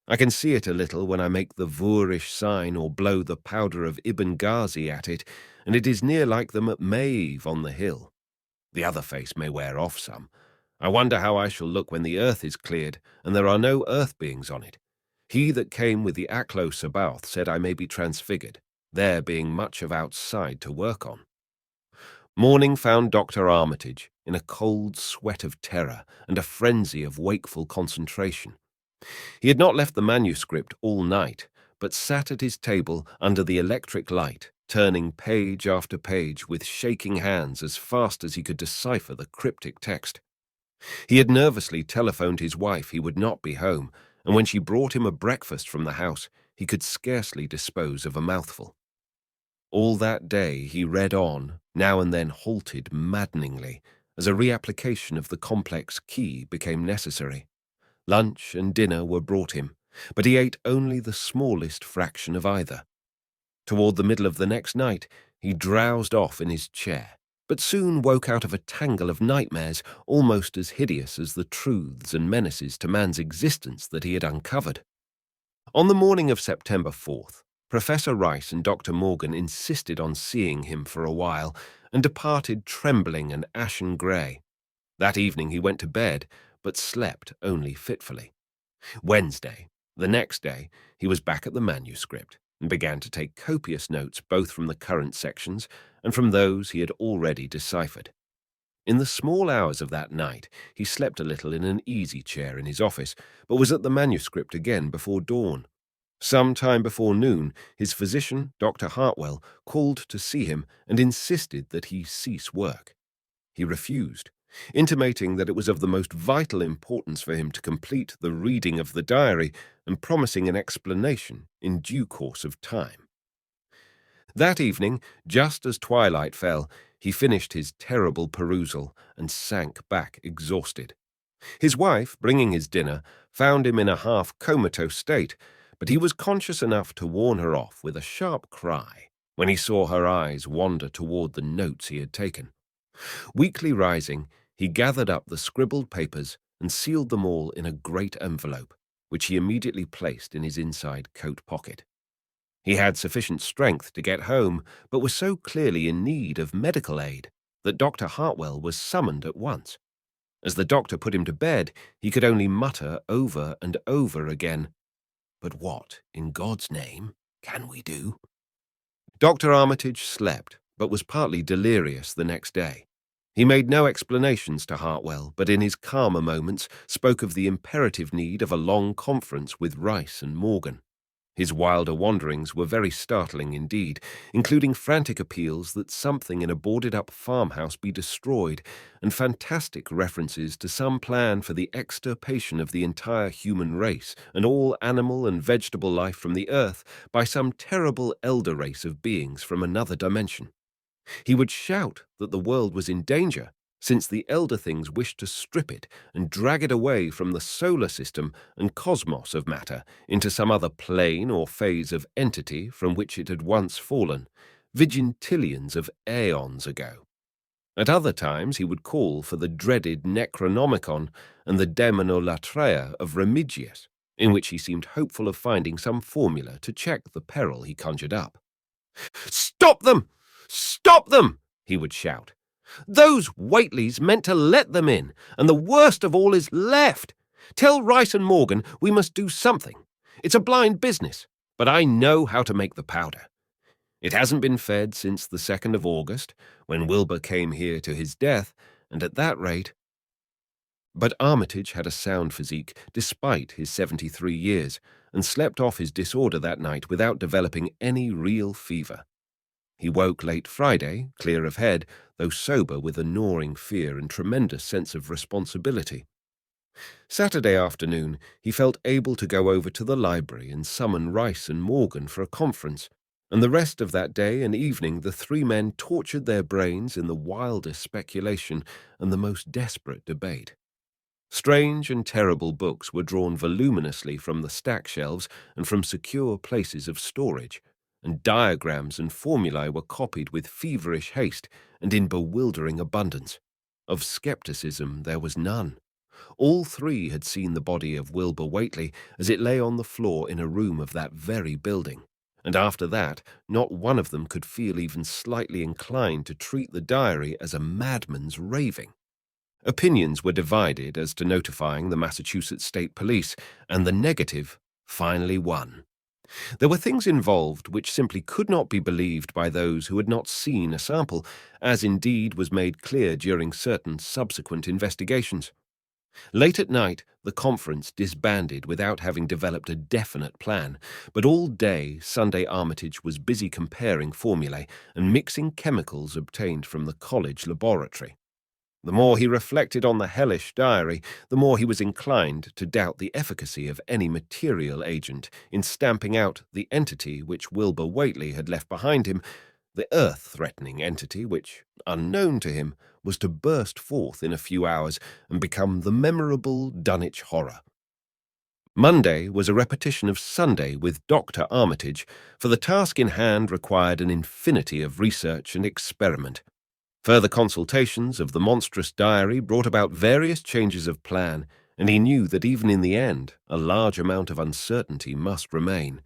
I can see it a little when I make the Voorish sign or blow the powder of Ibn Ghazi at it, and it is near like them at Maeve on the hill. The other face may wear off some. I wonder how I shall look when the earth is cleared, and there are no earth beings on it. He that came with the Aklo Sabaoth said I may be transfigured, there being much of outside to work on. Morning found Dr. Armitage in a cold sweat of terror and a frenzy of wakeful concentration. He had not left the manuscript all night, but sat at his table under the electric light, turning page after page with shaking hands as fast as he could decipher the cryptic text. He had nervously telephoned his wife he would not be home, and when she brought him a breakfast from the house, he could scarcely dispose of a mouthful. All that day he read on, now and then halted maddeningly, as a reapplication of the complex key became necessary. Lunch and dinner were brought him, but he ate only the smallest fraction of either. Toward the middle of the next night, he drowsed off in his chair, but soon woke out of a tangle of nightmares almost as hideous as the truths and menaces to man's existence that he had uncovered. On the morning of September 4th, Professor Rice and Dr. Morgan insisted on seeing him for a while, and departed trembling and ashen grey. That evening he went to bed, but slept only fitfully. Wednesday, the next day, he was back at the manuscript, and began to take copious notes both from the current sections and from those he had already deciphered. In the small hours of that night, he slept a little in an easy chair in his office, but was at the manuscript again before dawn. Some time before noon, his physician, Dr. Hartwell, called to see him and insisted that he cease work. He refused, intimating that it was of the most vital importance for him to complete the reading of the diary and promising an explanation in due course of time. That evening, just as twilight fell, he finished his terrible perusal and sank back exhausted. His wife, bringing his dinner, found him in a half-comatose state, but he was conscious enough to warn her off with a sharp cry when he saw her eyes wander toward the notes he had taken. Weakly rising, he gathered up the scribbled papers and sealed them all in a great envelope, which he immediately placed in his inside coat pocket. He had sufficient strength to get home, but was so clearly in need of medical aid that Dr. Hartwell was summoned at once. As the doctor put him to bed, he could only mutter over and over again, "But what, in God's name, can we do?" Dr. Armitage slept, but was partly delirious the next day. He made no explanations to Hartwell, but in his calmer moments spoke of the imperative need of a long conference with Rice and Morgan. His wilder wanderings were very startling indeed, including frantic appeals that something in a boarded-up farmhouse be destroyed, and fantastic references to some plan for the extirpation of the entire human race and all animal and vegetable life from the earth by some terrible elder race of beings from another dimension. He would shout that the world was in danger, since the elder things wished to strip it and drag it away from the solar system and cosmos of matter into some other plane or phase of entity from which it had once fallen, vigintillions of aeons ago. At other times he would call for the dreaded Necronomicon and the Demonolatreia of Remigius, in which he seemed hopeful of finding some formula to check the peril he conjured up. "Stop them! Stop them!" he would shout. "Those Whateleys meant to let them in, and the worst of all is left. Tell Rice and Morgan we must do something. It's a blind business, but I know how to make the powder. It hasn't been fed since the 2nd of August, when Wilbur came here to his death, and at that rate—" But Armitage had a sound physique despite his 73 years, and slept off his disorder that night without developing any real fever. He woke late Friday, clear of head, though sober with a gnawing fear and tremendous sense of responsibility. Saturday afternoon, he felt able to go over to the library and summon Rice and Morgan for a conference, and the rest of that day and evening the three men tortured their brains in the wildest speculation and the most desperate debate. Strange and terrible books were drawn voluminously from the stack shelves and from secure places of storage, and diagrams and formulae were copied with feverish haste and in bewildering abundance. Of skepticism there was none. All three had seen the body of Wilbur Whateley as it lay on the floor in a room of that very building, and after that not one of them could feel even slightly inclined to treat the diary as a madman's raving. Opinions were divided as to notifying the Massachusetts State Police, and the negative finally won. There were things involved which simply could not be believed by those who had not seen a sample, as indeed was made clear during certain subsequent investigations. Late at night, the conference disbanded without having developed a definite plan, but all day Sunday Armitage was busy comparing formulae and mixing chemicals obtained from the college laboratory. The more he reflected on the hellish diary, the more he was inclined to doubt the efficacy of any material agent in stamping out the entity which Wilbur Whateley had left behind him, the earth-threatening entity which, unknown to him, was to burst forth in a few hours and become the memorable Dunwich Horror. Monday was a repetition of Sunday with Dr. Armitage, for the task in hand required an infinity of research and experiment. Further consultations of the monstrous diary brought about various changes of plan, and he knew that even in the end a large amount of uncertainty must remain.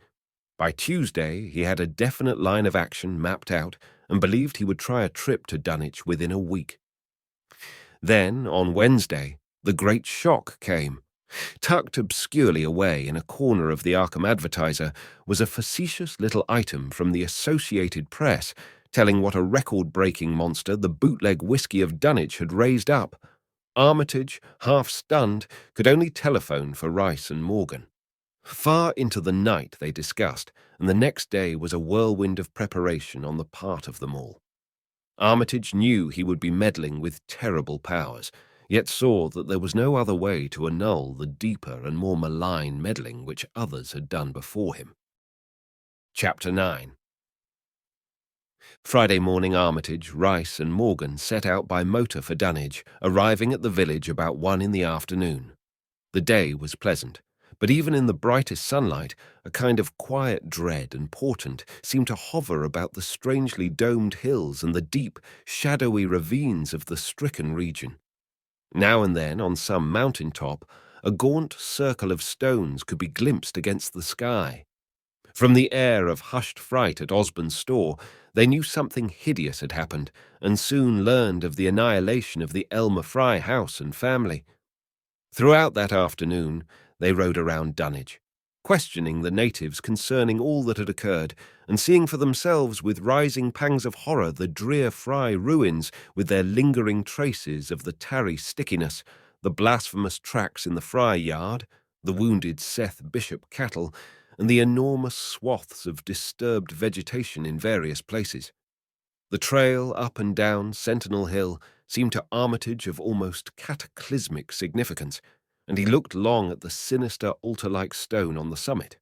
By Tuesday he had a definite line of action mapped out and believed he would try a trip to Dunwich within a week. Then, on Wednesday, the great shock came. Tucked obscurely away in a corner of the Arkham Advertiser was a facetious little item from the Associated Press telling what a record-breaking monster the bootleg whiskey of Dunwich had raised up. Armitage, half stunned, could only telephone for Rice and Morgan. Far into the night they discussed, and the next day was a whirlwind of preparation on the part of them all. Armitage knew he would be meddling with terrible powers, yet saw that there was no other way to annul the deeper and more malign meddling which others had done before him. Chapter 9. Friday morning Armitage, Rice and Morgan set out by motor for Dunwich, arriving at the village about 1 in the afternoon. The day was pleasant, but even in the brightest sunlight, a kind of quiet dread and portent seemed to hover about the strangely domed hills and the deep, shadowy ravines of the stricken region. Now and then, on some mountain top, a gaunt circle of stones could be glimpsed against the sky. From the air of hushed fright at Osborne's store, they knew something hideous had happened, and soon learned of the annihilation of the Elmer Fry house and family. Throughout that afternoon, they rode around Dunwich, questioning the natives concerning all that had occurred, and seeing for themselves with rising pangs of horror the drear Fry ruins with their lingering traces of the tarry stickiness, the blasphemous tracks in the Fry yard, the wounded Seth Bishop cattle, and the enormous swaths of disturbed vegetation in various places. The trail up and down Sentinel Hill seemed to Armitage of almost cataclysmic significance, and he looked long at the sinister altar-like stone on the summit.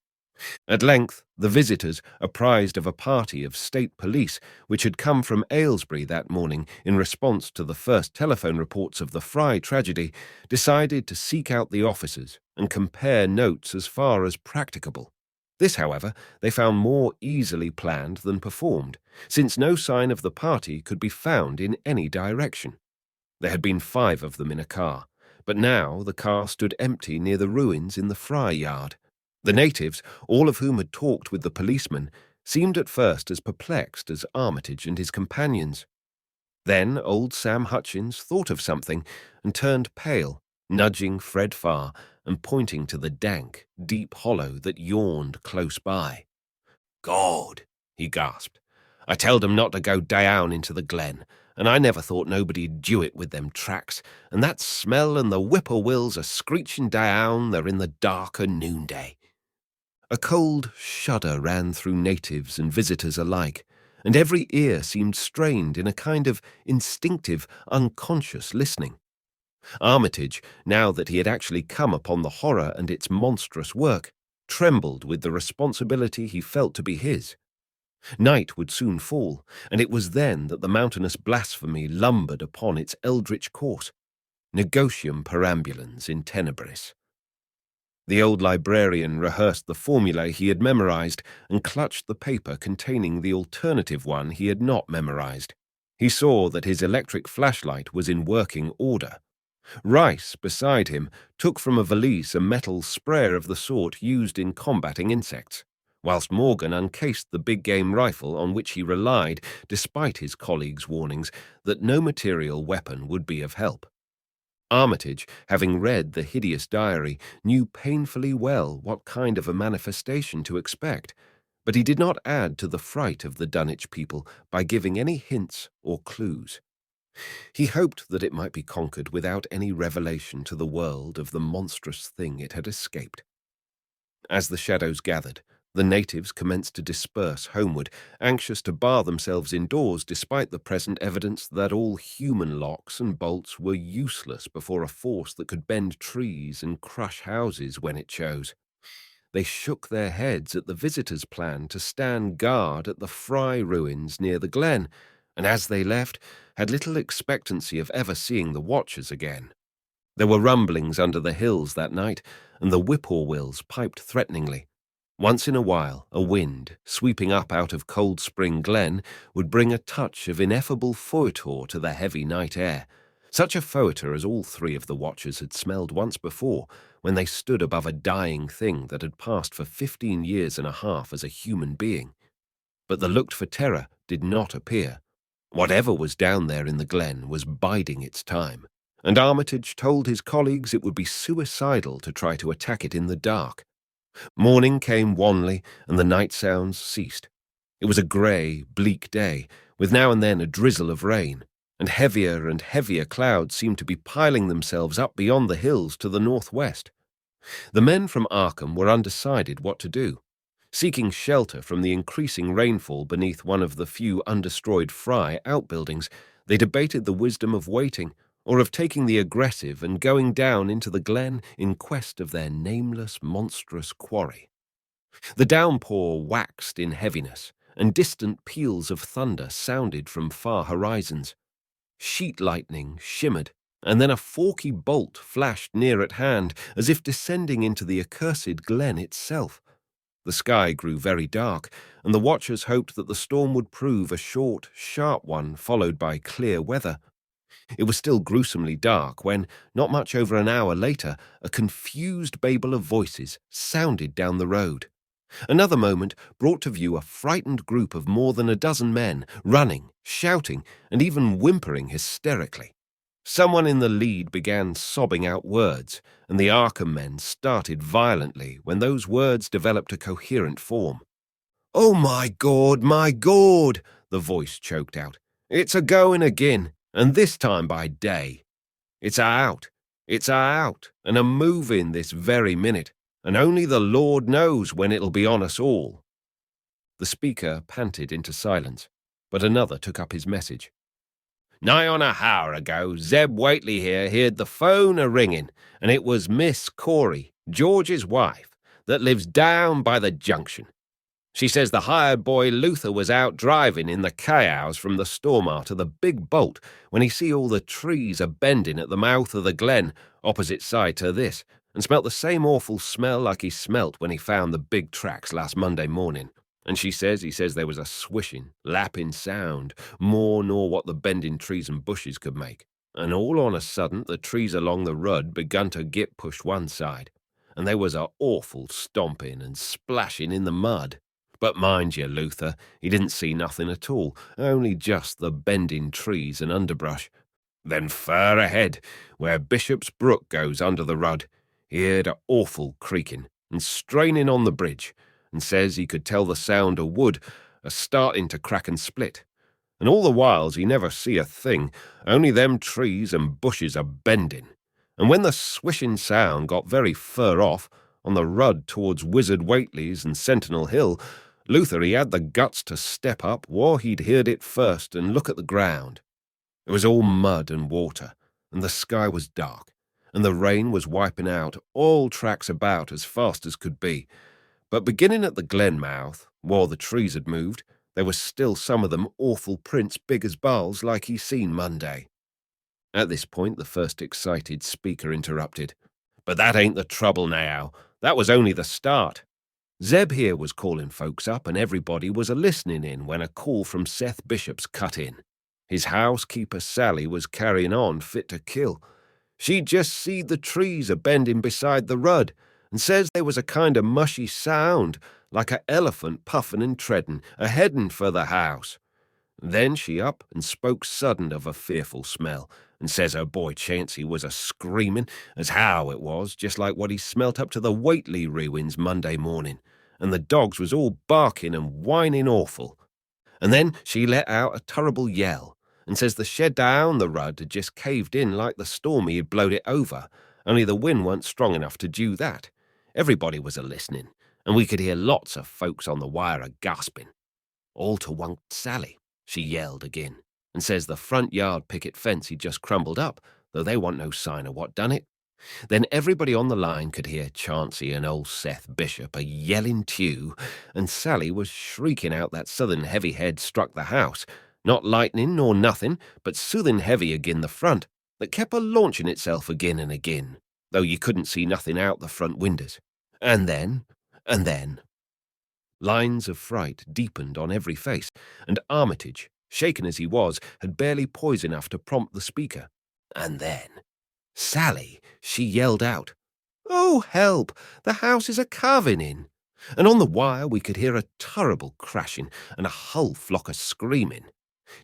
At length, the visitors, apprised of a party of state police which had come from Aylesbury that morning in response to the first telephone reports of the Fry tragedy, decided to seek out the officers and compare notes as far as practicable. This, however, they found more easily planned than performed, since no sign of the party could be found in any direction. There had been 5 of them in a car, but now the car stood empty near the ruins in the Fry yard. The natives, all of whom had talked with the policeman, seemed at first as perplexed as Armitage and his companions. Then old Sam Hutchins thought of something and turned pale, nudging Fred Farr and pointing to the dank, deep hollow that yawned close by. "God," he gasped. "I telled 'em not to go down into the glen, and I never thought nobody'd do it with them tracks, and that smell and the whippoorwills a screeching down there in the dark o' noonday." A cold shudder ran through natives and visitors alike, and every ear seemed strained in a kind of instinctive, unconscious listening. Armitage, now that he had actually come upon the horror and its monstrous work, trembled with the responsibility he felt to be his. Night would soon fall, and it was then that the mountainous blasphemy lumbered upon its eldritch course. Negotium perambulans in tenebris. The old librarian rehearsed the formulae he had memorized and clutched the paper containing the alternative one he had not memorized. He saw that his electric flashlight was in working order. Rice, beside him, took from a valise a metal sprayer of the sort used in combating insects, whilst Morgan uncased the big-game rifle on which he relied, despite his colleagues' warnings that no material weapon would be of help. Armitage, having read the hideous diary, knew painfully well what kind of a manifestation to expect, but he did not add to the fright of the Dunwich people by giving any hints or clues. He hoped that it might be conquered without any revelation to the world of the monstrous thing it had escaped. As the shadows gathered, the natives commenced to disperse homeward, anxious to bar themselves indoors despite the present evidence that all human locks and bolts were useless before a force that could bend trees and crush houses when it chose. They shook their heads at the visitors' plan to stand guard at the Fry ruins near the glen, and as they left, had little expectancy of ever seeing the watchers again. There were rumblings under the hills that night, and the whippoorwills piped threateningly. Once in a while, a wind, sweeping up out of Cold Spring Glen, would bring a touch of ineffable feuilletor to the heavy night air, such a feuilletor as all 3 of the watchers had smelled once before, when they stood above a dying thing that had passed for 15 years and a half as a human being. But the looked-for terror did not appear. Whatever was down there in the glen was biding its time, and Armitage told his colleagues it would be suicidal to try to attack it in the dark. Morning came wanly, and the night sounds ceased. It was a grey, bleak day, with now and then a drizzle of rain, and heavier clouds seemed to be piling themselves up beyond the hills to the northwest. The men from Arkham were undecided what to do. Seeking shelter from the increasing rainfall beneath one of the few undestroyed Fry outbuildings, they debated the wisdom of waiting or of taking the aggressive and going down into the glen in quest of their nameless, monstrous quarry. The downpour waxed in heaviness, and distant peals of thunder sounded from far horizons. Sheet lightning shimmered, and then a forky bolt flashed near at hand, as if descending into the accursed glen itself. The sky grew very dark, and the watchers hoped that the storm would prove a short, sharp one followed by clear weather. It was still gruesomely dark when, not much over an hour later, a confused babel of voices sounded down the road. Another moment brought to view a frightened group of more than a dozen men, running, shouting, and even whimpering hysterically. Someone in the lead began sobbing out words, and the Arkham men started violently when those words developed a coherent form. "Oh, my God," the voice choked out. "It's a-going again, and this time by day. It's a-out, and a-moving this very minute, and only the Lord knows when it'll be on us all." The speaker panted into silence, but another took up his message. "Nigh on a hour ago, Zeb Whately here heard the phone a-ringing, and it was Miss Corey, George's wife, that lives down by the junction. She says the hired boy Luther was out driving in the cows from the Stormar to the Big Bolt when he see all the trees a-bending at the mouth of the glen, opposite side to this, and smelt the same awful smell like he smelt when he found the big tracks last Monday morning. And he says there was a swishing, lapping sound, more nor what the bending trees and bushes could make. And all on a sudden the trees along the rud begun to get pushed one side, and there was a awful stomping and splashing in the mud. But mind you, Luther, he didn't see nothing at all, only just the bending trees and underbrush. Then fur ahead, where Bishop's Brook goes under the rud, he heard a awful creaking and straining on the bridge, and says he could tell the sound of wood a-starting to crack and split. And all the whiles he never see a thing, only them trees and bushes a-bending. And when the swishing sound got very fur off, on the rud towards Wizard Whately's and Sentinel Hill, Luther he had the guts to step up where he'd heard it first and look at the ground. It was all mud and water, and the sky was dark, and the rain was wiping out all tracks about as fast as could be. But beginning at the glen mouth, where the trees had moved, there was still some of them awful prints big as bowls like he seen Monday. At this point the first excited speaker interrupted. "But that ain't the trouble now. That was only the start. Zeb here was calling folks up, and everybody was a-listening in when a call from Seth Bishop's cut in. His housekeeper Sally was carrying on fit to kill. She'd just seed the trees a-bending beside the rud, and says there was a kind of mushy sound, like a elephant puffing and treading, a-heading for the house. Then she up and spoke sudden of a fearful smell, and says her boy Chancey was a-screaming as how it was just like what he smelt up to the Whately ruins Monday morning, and the dogs was all barking and whining awful. And then she let out a terrible yell, and says the shed down the rud had just caved in like the storm he had blowed it over, only the wind weren't strong enough to do that. Everybody was a-listening, and we could hear lots of folks on the wire a-gasping. All to one Sally, she yelled again, and says the front yard picket fence he'd just crumbled up, though they want no sign of what done it. Then everybody on the line could hear Chauncey and old Seth Bishop a-yelling too, and Sally was shrieking out that southern heavy head struck the house, not lightning nor nothing, but soothing heavy agin the front, that kept a-launching itself agin and agin, though you couldn't see nothing out the front windows. And then. Lines of fright deepened on every face, and Armitage, shaken as he was, had barely poise enough to prompt the speaker. And then Sally, she yelled out, "Oh, help! The house is a-caving in!" And on the wire we could hear a terrible crashing and a hull flock a-screaming,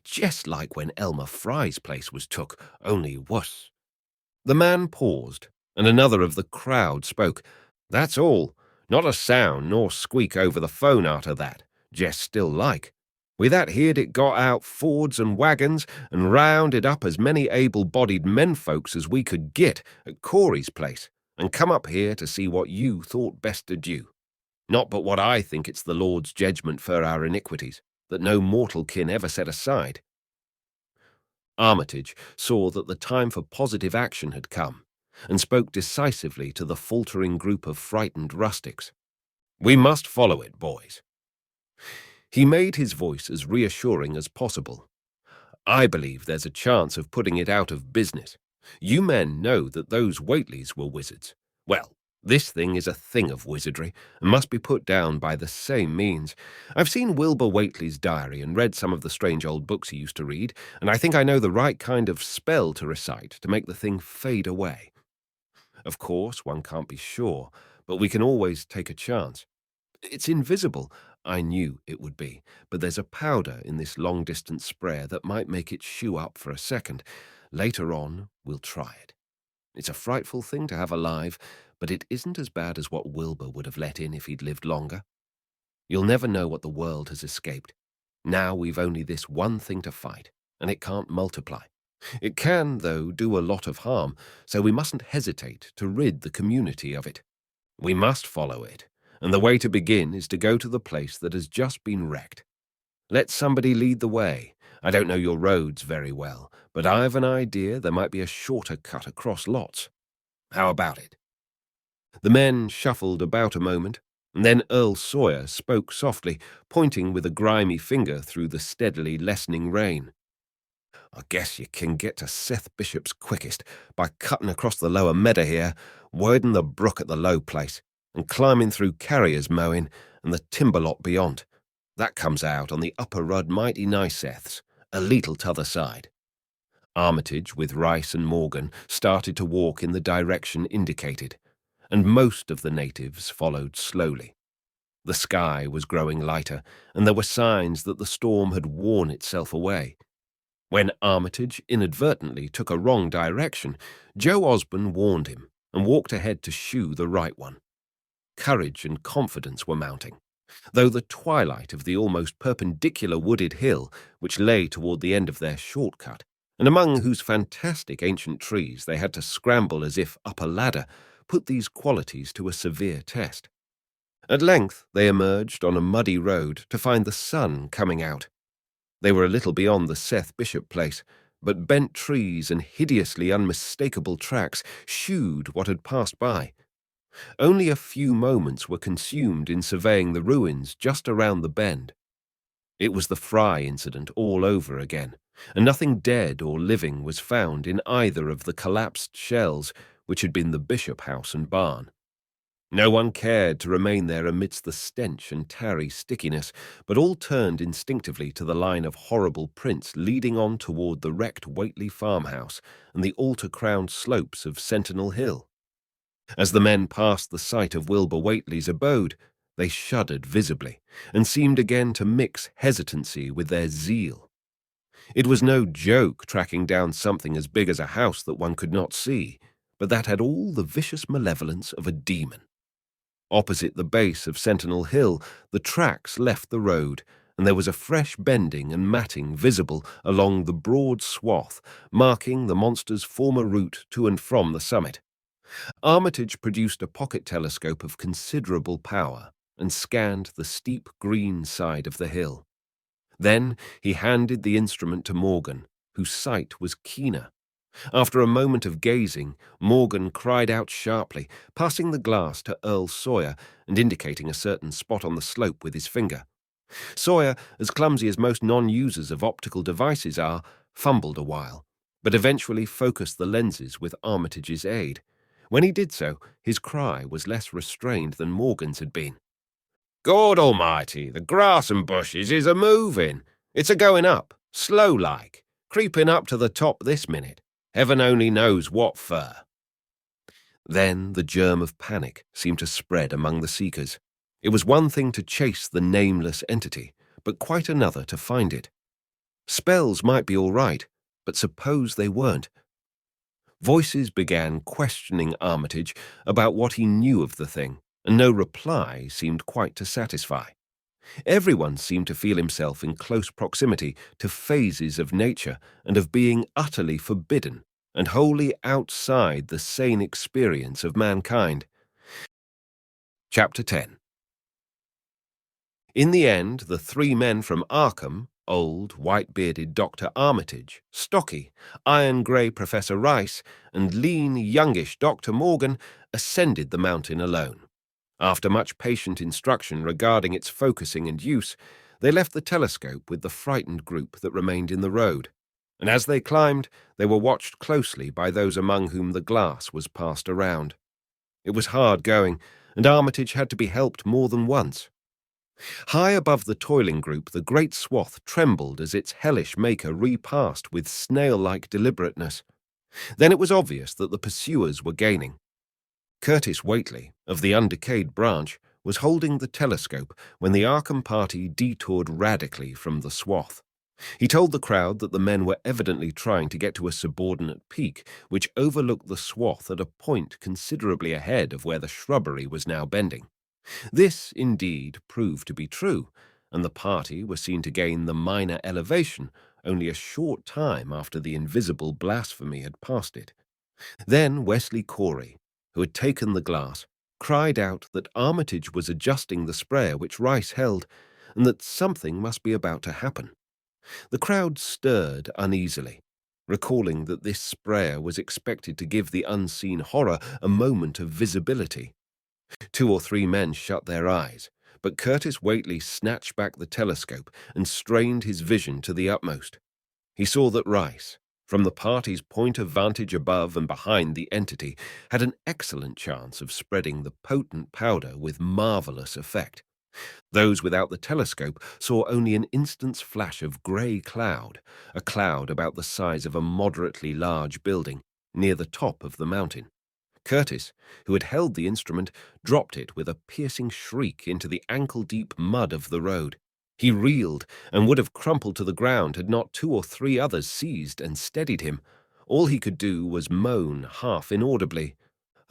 just like when Elmer Fry's place was took, only wuss. The man paused, and another of the crowd spoke. "That's all. Not a sound nor squeak over the phone arter that, jest still like. With that heerd it got out Fords and wagons and rounded up as many able-bodied menfolks as we could git at Corey's place, and come up here to see what you thought best to do. Not but what I think it's the Lord's judgment for our iniquities, that no mortal kin ever set aside." Armitage saw that the time for positive action had come, and spoke decisively to the faltering group of frightened rustics. "We must follow it, boys." He made his voice as reassuring as possible. "I believe there's a chance of putting it out of business. You men know that those Whateleys were wizards. Well, this thing is a thing of wizardry, and must be put down by the same means. I've seen Wilbur Whately's diary and read some of the strange old books he used to read, and I think I know the right kind of spell to recite to make the thing fade away. Of course, one can't be sure, but we can always take a chance. It's invisible. I knew it would be, but there's a powder in this long-distance sprayer that might make it shoo up for a second. Later on, we'll try it. It's a frightful thing to have alive, but it isn't as bad as what Wilbur would have let in if he'd lived longer. You'll never know what the world has escaped. Now we've only this one thing to fight, and it can't multiply. It can, though, do a lot of harm, so we mustn't hesitate to rid the community of it. We must follow it, and the way to begin is to go to the place that has just been wrecked. Let somebody lead the way. I don't know your roads very well, but I've an idea there might be a shorter cut across lots. How about it?" The men shuffled about a moment, and then Earl Sawyer spoke softly, pointing with a grimy finger through the steadily lessening rain. "I guess you can get to Seth Bishop's quickest by cutting across the lower meadow here, wading the brook at the low place, and climbing through Carrier's mowing and the timber lot beyond. That comes out on the upper Rudd mighty niceths, a leetle t'other side." Armitage, with Rice and Morgan, started to walk in the direction indicated, and most of the natives followed slowly. The sky was growing lighter, and there were signs that the storm had worn itself away. When Armitage inadvertently took a wrong direction, Joe Osborne warned him and walked ahead to shoe the right one. Courage and confidence were mounting, though the twilight of the almost perpendicular wooded hill, which lay toward the end of their shortcut, and among whose fantastic ancient trees they had to scramble as if up a ladder, put these qualities to a severe test. At length they emerged on a muddy road to find the sun coming out. They were a little beyond the Seth Bishop place, but bent trees and hideously unmistakable tracks shewed what had passed by. Only a few moments were consumed in surveying the ruins just around the bend. It was the Fry incident all over again, and nothing dead or living was found in either of the collapsed shells which had been the Bishop house and barn. No one cared to remain there amidst the stench and tarry stickiness, but all turned instinctively to the line of horrible prints leading on toward the wrecked Whately farmhouse and the altar-crowned slopes of Sentinel Hill. As the men passed the site of Wilbur Whately's abode, they shuddered visibly, and seemed again to mix hesitancy with their zeal. It was no joke tracking down something as big as a house that one could not see, but that had all the vicious malevolence of a demon. Opposite the base of Sentinel Hill, the tracks left the road, and there was a fresh bending and matting visible along the broad swath, marking the monster's former route to and from the summit. Armitage produced a pocket telescope of considerable power and scanned the steep green side of the hill. Then he handed the instrument to Morgan, whose sight was keener. After a moment of gazing, Morgan cried out sharply, passing the glass to Earl Sawyer and indicating a certain spot on the slope with his finger. Sawyer, as clumsy as most non-users of optical devices are, fumbled a while, but eventually focused the lenses with Armitage's aid. When he did so, his cry was less restrained than Morgan's had been. "God almighty, the grass and bushes is a-moving. It's a-going up, slow-like, creeping up to the top this minute. Heaven only knows what fur." Then the germ of panic seemed to spread among the seekers. It was one thing to chase the nameless entity, but quite another to find it. Spells might be all right, but suppose they weren't. Voices began questioning Armitage about what he knew of the thing, and no reply seemed quite to satisfy. Everyone seemed to feel himself in close proximity to phases of nature and of being utterly forbidden, and wholly outside the sane experience of mankind. Chapter 10. In the end, the three men from Arkham, old, white-bearded Dr. Armitage, stocky, iron-grey Professor Rice, and lean, youngish Dr. Morgan, ascended the mountain alone. After much patient instruction regarding its focusing and use, they left the telescope with the frightened group that remained in the road, and as they climbed, they were watched closely by those among whom the glass was passed around. It was hard going, and Armitage had to be helped more than once. High above the toiling group, the great swath trembled as its hellish maker repassed with snail-like deliberateness. Then it was obvious that the pursuers were gaining. Curtis Whately, of the undecayed branch, was holding the telescope when the Arkham party detoured radically from the swath. He told the crowd that the men were evidently trying to get to a subordinate peak, which overlooked the swath at a point considerably ahead of where the shrubbery was now bending. This, indeed, proved to be true, and the party were seen to gain the minor elevation only a short time after the invisible blasphemy had passed it. Then Wesley Corey, who had taken the glass, cried out that Armitage was adjusting the sprayer which Rice held, and that something must be about to happen. The crowd stirred uneasily, recalling that this sprayer was expected to give the unseen horror a moment of visibility. 2 or 3 men shut their eyes, but Curtis Whately snatched back the telescope and strained his vision to the utmost. He saw that Rice, from the party's point of vantage above and behind the entity, had an excellent chance of spreading the potent powder with marvelous effect. Those without the telescope saw only an instant's flash of grey cloud, a cloud about the size of a moderately large building, near the top of the mountain. Curtis, who had held the instrument, dropped it with a piercing shriek into the ankle-deep mud of the road. He reeled and would have crumpled to the ground had not 2 or 3 others seized and steadied him. All he could do was moan half inaudibly,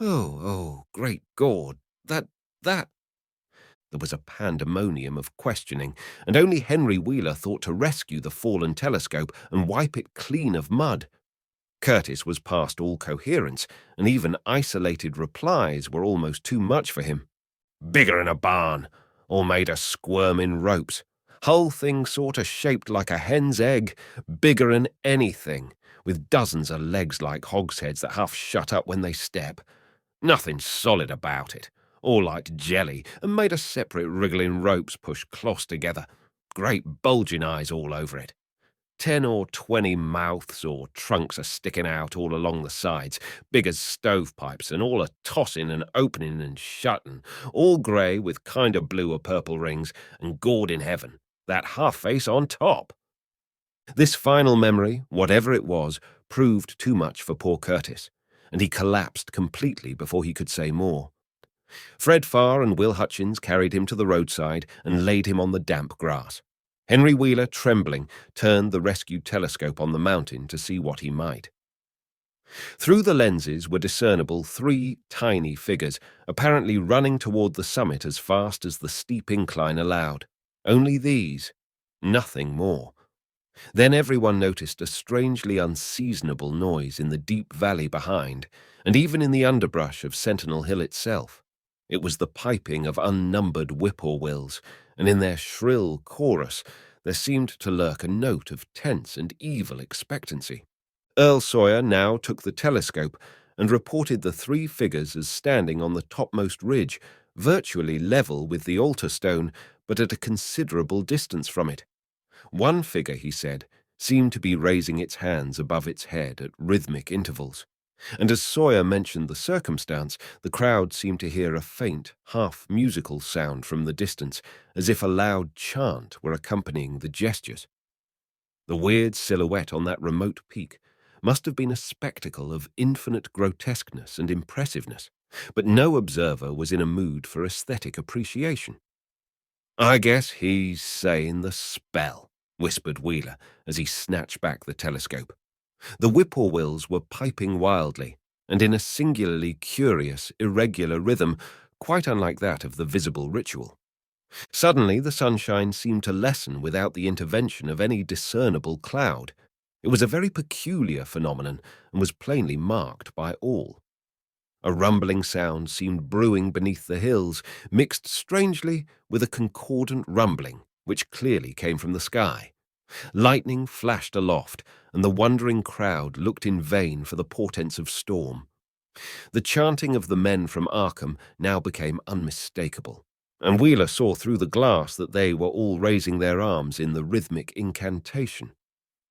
"Oh, great God, that... There was a pandemonium of questioning, and only Henry Wheeler thought to rescue the fallen telescope and wipe it clean of mud. Curtis was past all coherence, and even isolated replies were almost too much for him. "Bigger'n a barn, all made of squirmin' ropes. Whole thing sorta shaped like a hen's egg, bigger'n anything, with dozens of legs like hogsheads that half shut up when they step. Nothing solid about it, all like jelly, and made of separate wriggling ropes pushed close together. Great bulging eyes all over it. 10 or 20 mouths or trunks are sticking out all along the sides, big as stovepipes, and all a-tossing and opening and shutting, all grey with kind of blue or purple rings, and gored in heaven, that half-face on top." This final memory, whatever it was, proved too much for poor Curtis, and he collapsed completely before he could say more. Fred Farr and Will Hutchins carried him to the roadside and laid him on the damp grass. Henry Wheeler, trembling, turned the rescued telescope on the mountain to see what he might. Through the lenses were discernible 3 tiny figures, apparently running toward the summit as fast as the steep incline allowed. Only these, nothing more. Then everyone noticed a strangely unseasonable noise in the deep valley behind, and even in the underbrush of Sentinel Hill itself. It was the piping of unnumbered whippoorwills, and in their shrill chorus there seemed to lurk a note of tense and evil expectancy. Earl Sawyer now took the telescope and reported the 3 figures as standing on the topmost ridge, virtually level with the altar stone, but at a considerable distance from it. One figure, he said, seemed to be raising its hands above its head at rhythmic intervals, and as Sawyer mentioned the circumstance, the crowd seemed to hear a faint, half-musical sound from the distance, as if a loud chant were accompanying the gestures. The weird silhouette on that remote peak must have been a spectacle of infinite grotesqueness and impressiveness, but no observer was in a mood for aesthetic appreciation. "I guess he's saying the spell," whispered Wheeler as he snatched back the telescope. The whippoorwills were piping wildly, and in a singularly curious, irregular rhythm, quite unlike that of the visible ritual. Suddenly the sunshine seemed to lessen without the intervention of any discernible cloud. It was a very peculiar phenomenon and was plainly marked by all. A rumbling sound seemed brewing beneath the hills, mixed strangely with a concordant rumbling, which clearly came from the sky. Lightning flashed aloft, and the wondering crowd looked in vain for the portents of storm. The chanting of the men from Arkham now became unmistakable, and Wheeler saw through the glass that they were all raising their arms in the rhythmic incantation.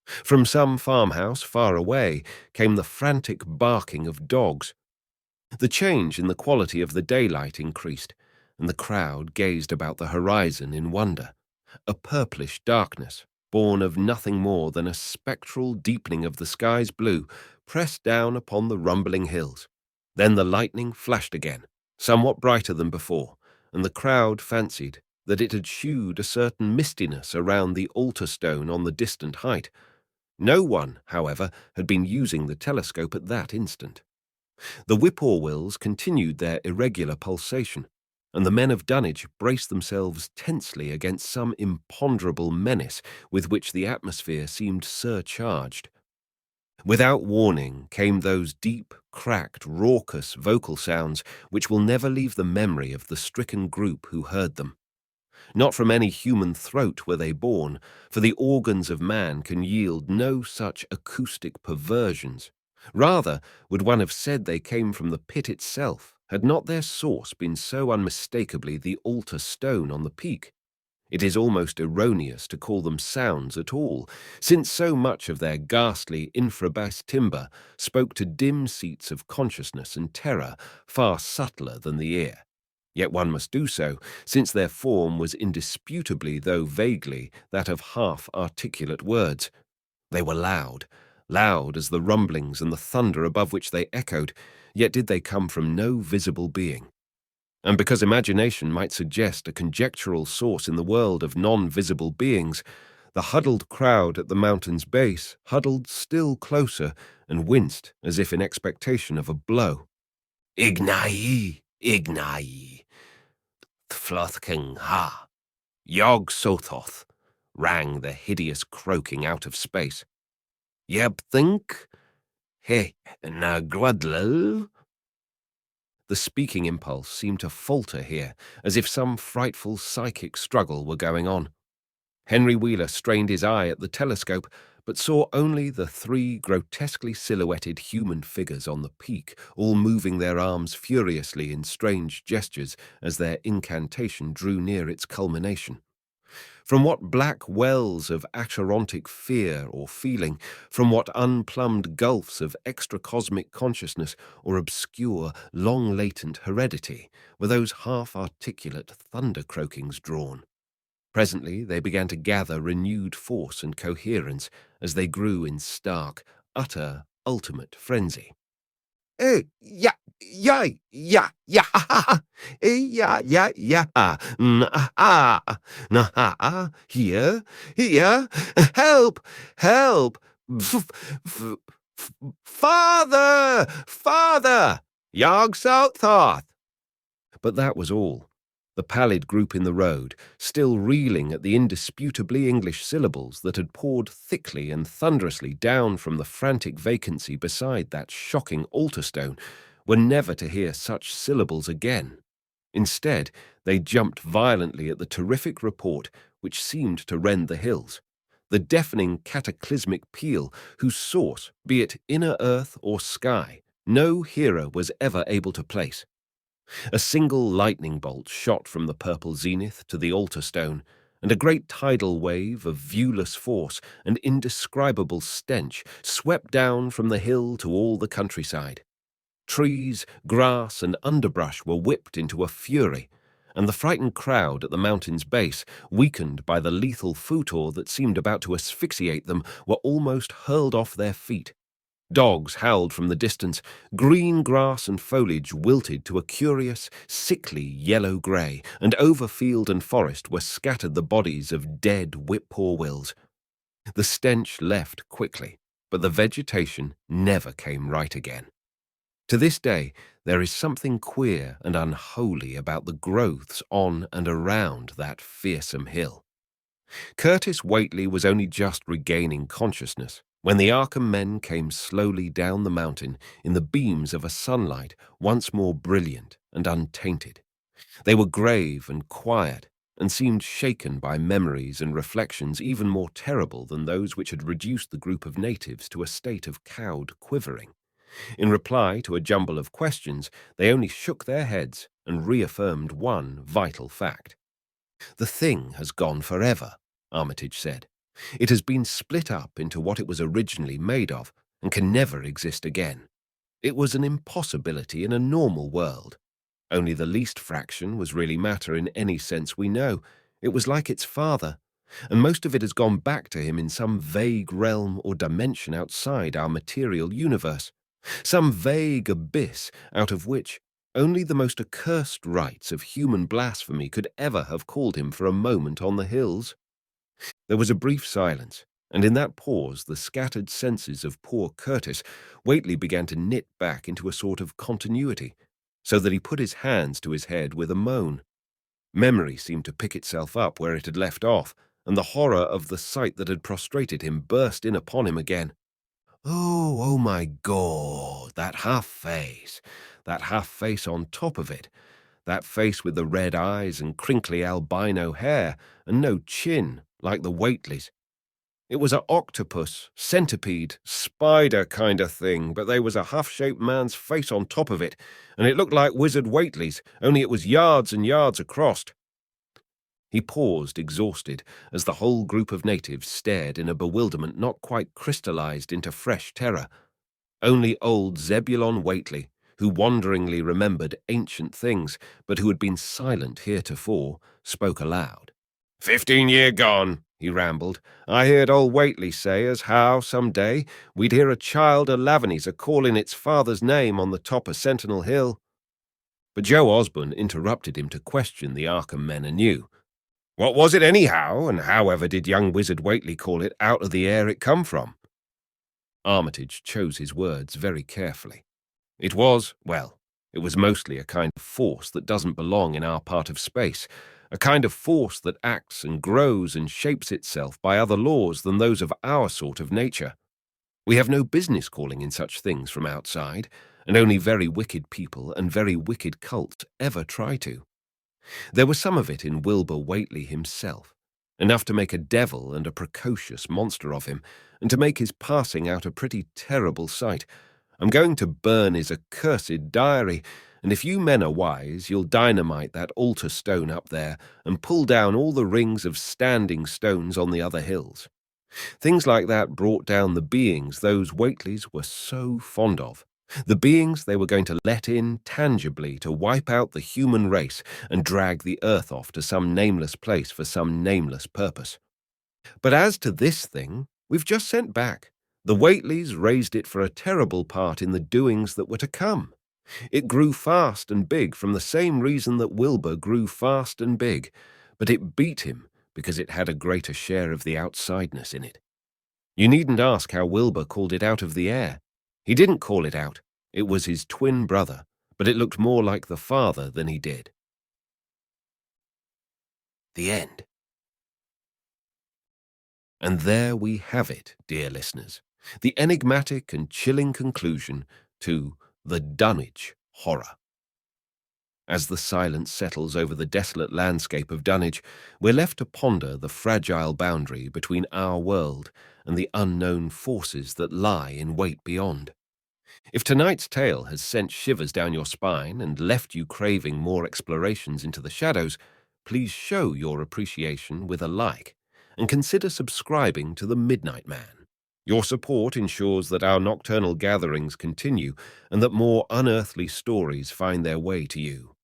From some farmhouse far away came the frantic barking of dogs. The change in the quality of the daylight increased, and the crowd gazed about the horizon in wonder. A purplish darkness, born of nothing more than a spectral deepening of the sky's blue, pressed down upon the rumbling hills. Then the lightning flashed again, somewhat brighter than before, and the crowd fancied that it had shewed a certain mistiness around the altar stone on the distant height. No one, however, had been using the telescope at that instant. The whippoorwills continued their irregular pulsation, and the men of Dunwich braced themselves tensely against some imponderable menace with which the atmosphere seemed surcharged. Without warning came those deep, cracked, raucous vocal sounds which will never leave the memory of the stricken group who heard them. Not from any human throat were they born, for the organs of man can yield no such acoustic perversions. Rather would one have said they came from the pit itself, had not their source been so unmistakably the altar stone on the peak. It is almost erroneous to call them sounds at all, since so much of their ghastly infrabass timbre spoke to dim seats of consciousness and terror far subtler than the ear. Yet one must do so, since their form was indisputably, though vaguely, that of half-articulate words. They were loud, loud as the rumblings and the thunder above which they echoed, yet did they come from no visible being. And because imagination might suggest a conjectural source in the world of non-visible beings, the huddled crowd at the mountain's base huddled still closer and winced as if in expectation of a blow. Ignai, Ignai, Thflothking ha, Yog Sothoth, rang the hideous croaking out of space. Yeb think? He na gwadlel? The speaking impulse seemed to falter here, as if some frightful psychic struggle were going on. Henry Wheeler strained his eye at the telescope, but saw only the three grotesquely silhouetted human figures on the peak, all moving their arms furiously in strange gestures as their incantation drew near its culmination. From what black wells of acherontic fear or feeling, from what unplumbed gulfs of extracosmic consciousness or obscure, long-latent heredity were those half-articulate thunder-croakings drawn? Presently they began to gather renewed force and coherence as they grew in stark, utter, ultimate frenzy. Yeah, yeah, yeah, yeah, ha, ha, ha. Yeah, yeah, yeah, here, here, help, help, father, father, Yog Sothoth. But that was all. The pallid group in the road, still reeling at the indisputably English syllables that had poured thickly and thunderously down from the frantic vacancy beside that shocking altar stone, were never to hear such syllables again. Instead, they jumped violently at the terrific report which seemed to rend the hills, the deafening cataclysmic peal whose source, be it inner earth or sky, no hearer was ever able to place. A single lightning bolt shot from the purple zenith to the altar stone, and a great tidal wave of viewless force and indescribable stench swept down from the hill to all the countryside. Trees, grass, and underbrush were whipped into a fury, and the frightened crowd at the mountain's base, weakened by the lethal footor that seemed about to asphyxiate them, were almost hurled off their feet. Dogs howled from the distance, green grass and foliage wilted to a curious, sickly yellow-grey, and over field and forest were scattered the bodies of dead whippoorwills. The stench left quickly, but the vegetation never came right again. To this day, there is something queer and unholy about the growths on and around that fearsome hill. Curtis Whately was only just regaining consciousness, when the Arkham men came slowly down the mountain in the beams of a sunlight once more brilliant and untainted. They were grave and quiet, and seemed shaken by memories and reflections even more terrible than those which had reduced the group of natives to a state of cowed quivering. In reply to a jumble of questions, they only shook their heads and reaffirmed one vital fact. "The thing has gone forever," Armitage said. "It has been split up into what it was originally made of and can never exist again. It was an impossibility in a normal world. Only the least fraction was really matter in any sense we know. It was like its father, and most of it has gone back to him in some vague realm or dimension outside our material universe, some vague abyss out of which only the most accursed rites of human blasphemy could ever have called him for a moment on the hills." There was a brief silence, and in that pause the scattered senses of poor Curtis Whately began to knit back into a sort of continuity, so that he put his hands to his head with a moan. Memory seemed to pick itself up where it had left off, and the horror of the sight that had prostrated him burst in upon him again. Oh my God, that half face on top of it, that face with the red eyes and crinkly albino hair, and no chin, like the Whateleys. It was a octopus, centipede, spider kind of thing, but there was a half-shaped man's face on top of it, and it looked like Wizard Whately's, only it was yards and yards across. He paused, exhausted, as the whole group of natives stared in a bewilderment not quite crystallized into fresh terror. Only old Zebulon Whately, who wanderingly remembered ancient things, but who had been silent heretofore, spoke aloud. 15 year gone," he rambled. "I heard old Whately say as how, some day, we'd hear a child o' Laveny's a-calling its father's name on the top of Sentinel Hill." But Joe Osborne interrupted him to question the Arkham men anew. "What was it anyhow, and however did young Wizard Whately call it out of the air it come from?" Armitage chose his words very carefully. It was mostly a kind of force that doesn't belong in our part of space, a kind of force that acts and grows and shapes itself by other laws than those of our sort of nature. We have no business calling in such things from outside, and only very wicked people and very wicked cults ever try to. There was some of it in Wilbur Whately himself, enough to make a devil and a precocious monster of him, and to make his passing out a pretty terrible sight. I'm going to burn his accursed diary, and if you men are wise, you'll dynamite that altar stone up there and pull down all the rings of standing stones on the other hills. Things like that brought down the beings those Whateleys were so fond of, the beings they were going to let in tangibly to wipe out the human race and drag the earth off to some nameless place for some nameless purpose. But as to this thing, we've just sent back. The Whateleys raised it for a terrible part in the doings that were to come. It grew fast and big from the same reason that Wilbur grew fast and big, but it beat him because it had a greater share of the outsideness in it. You needn't ask how Wilbur called it out of the air. He didn't call it out. It was his twin brother, but it looked more like the father than he did. The end. And there we have it, dear listeners, the enigmatic and chilling conclusion to the Dunwich Horror. As the silence settles over the desolate landscape of Dunwich, we're left to ponder the fragile boundary between our world and the unknown forces that lie in wait beyond. If tonight's tale has sent shivers down your spine and left you craving more explorations into the shadows, please show your appreciation with a like, and consider subscribing to The Midnight Man. Your support ensures that our nocturnal gatherings continue and that more unearthly stories find their way to you.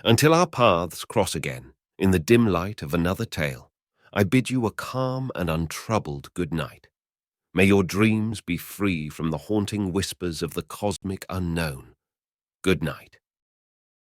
Until our paths cross again, in the dim light of another tale, I bid you a calm and untroubled good night. May your dreams be free from the haunting whispers of the cosmic unknown. Good night.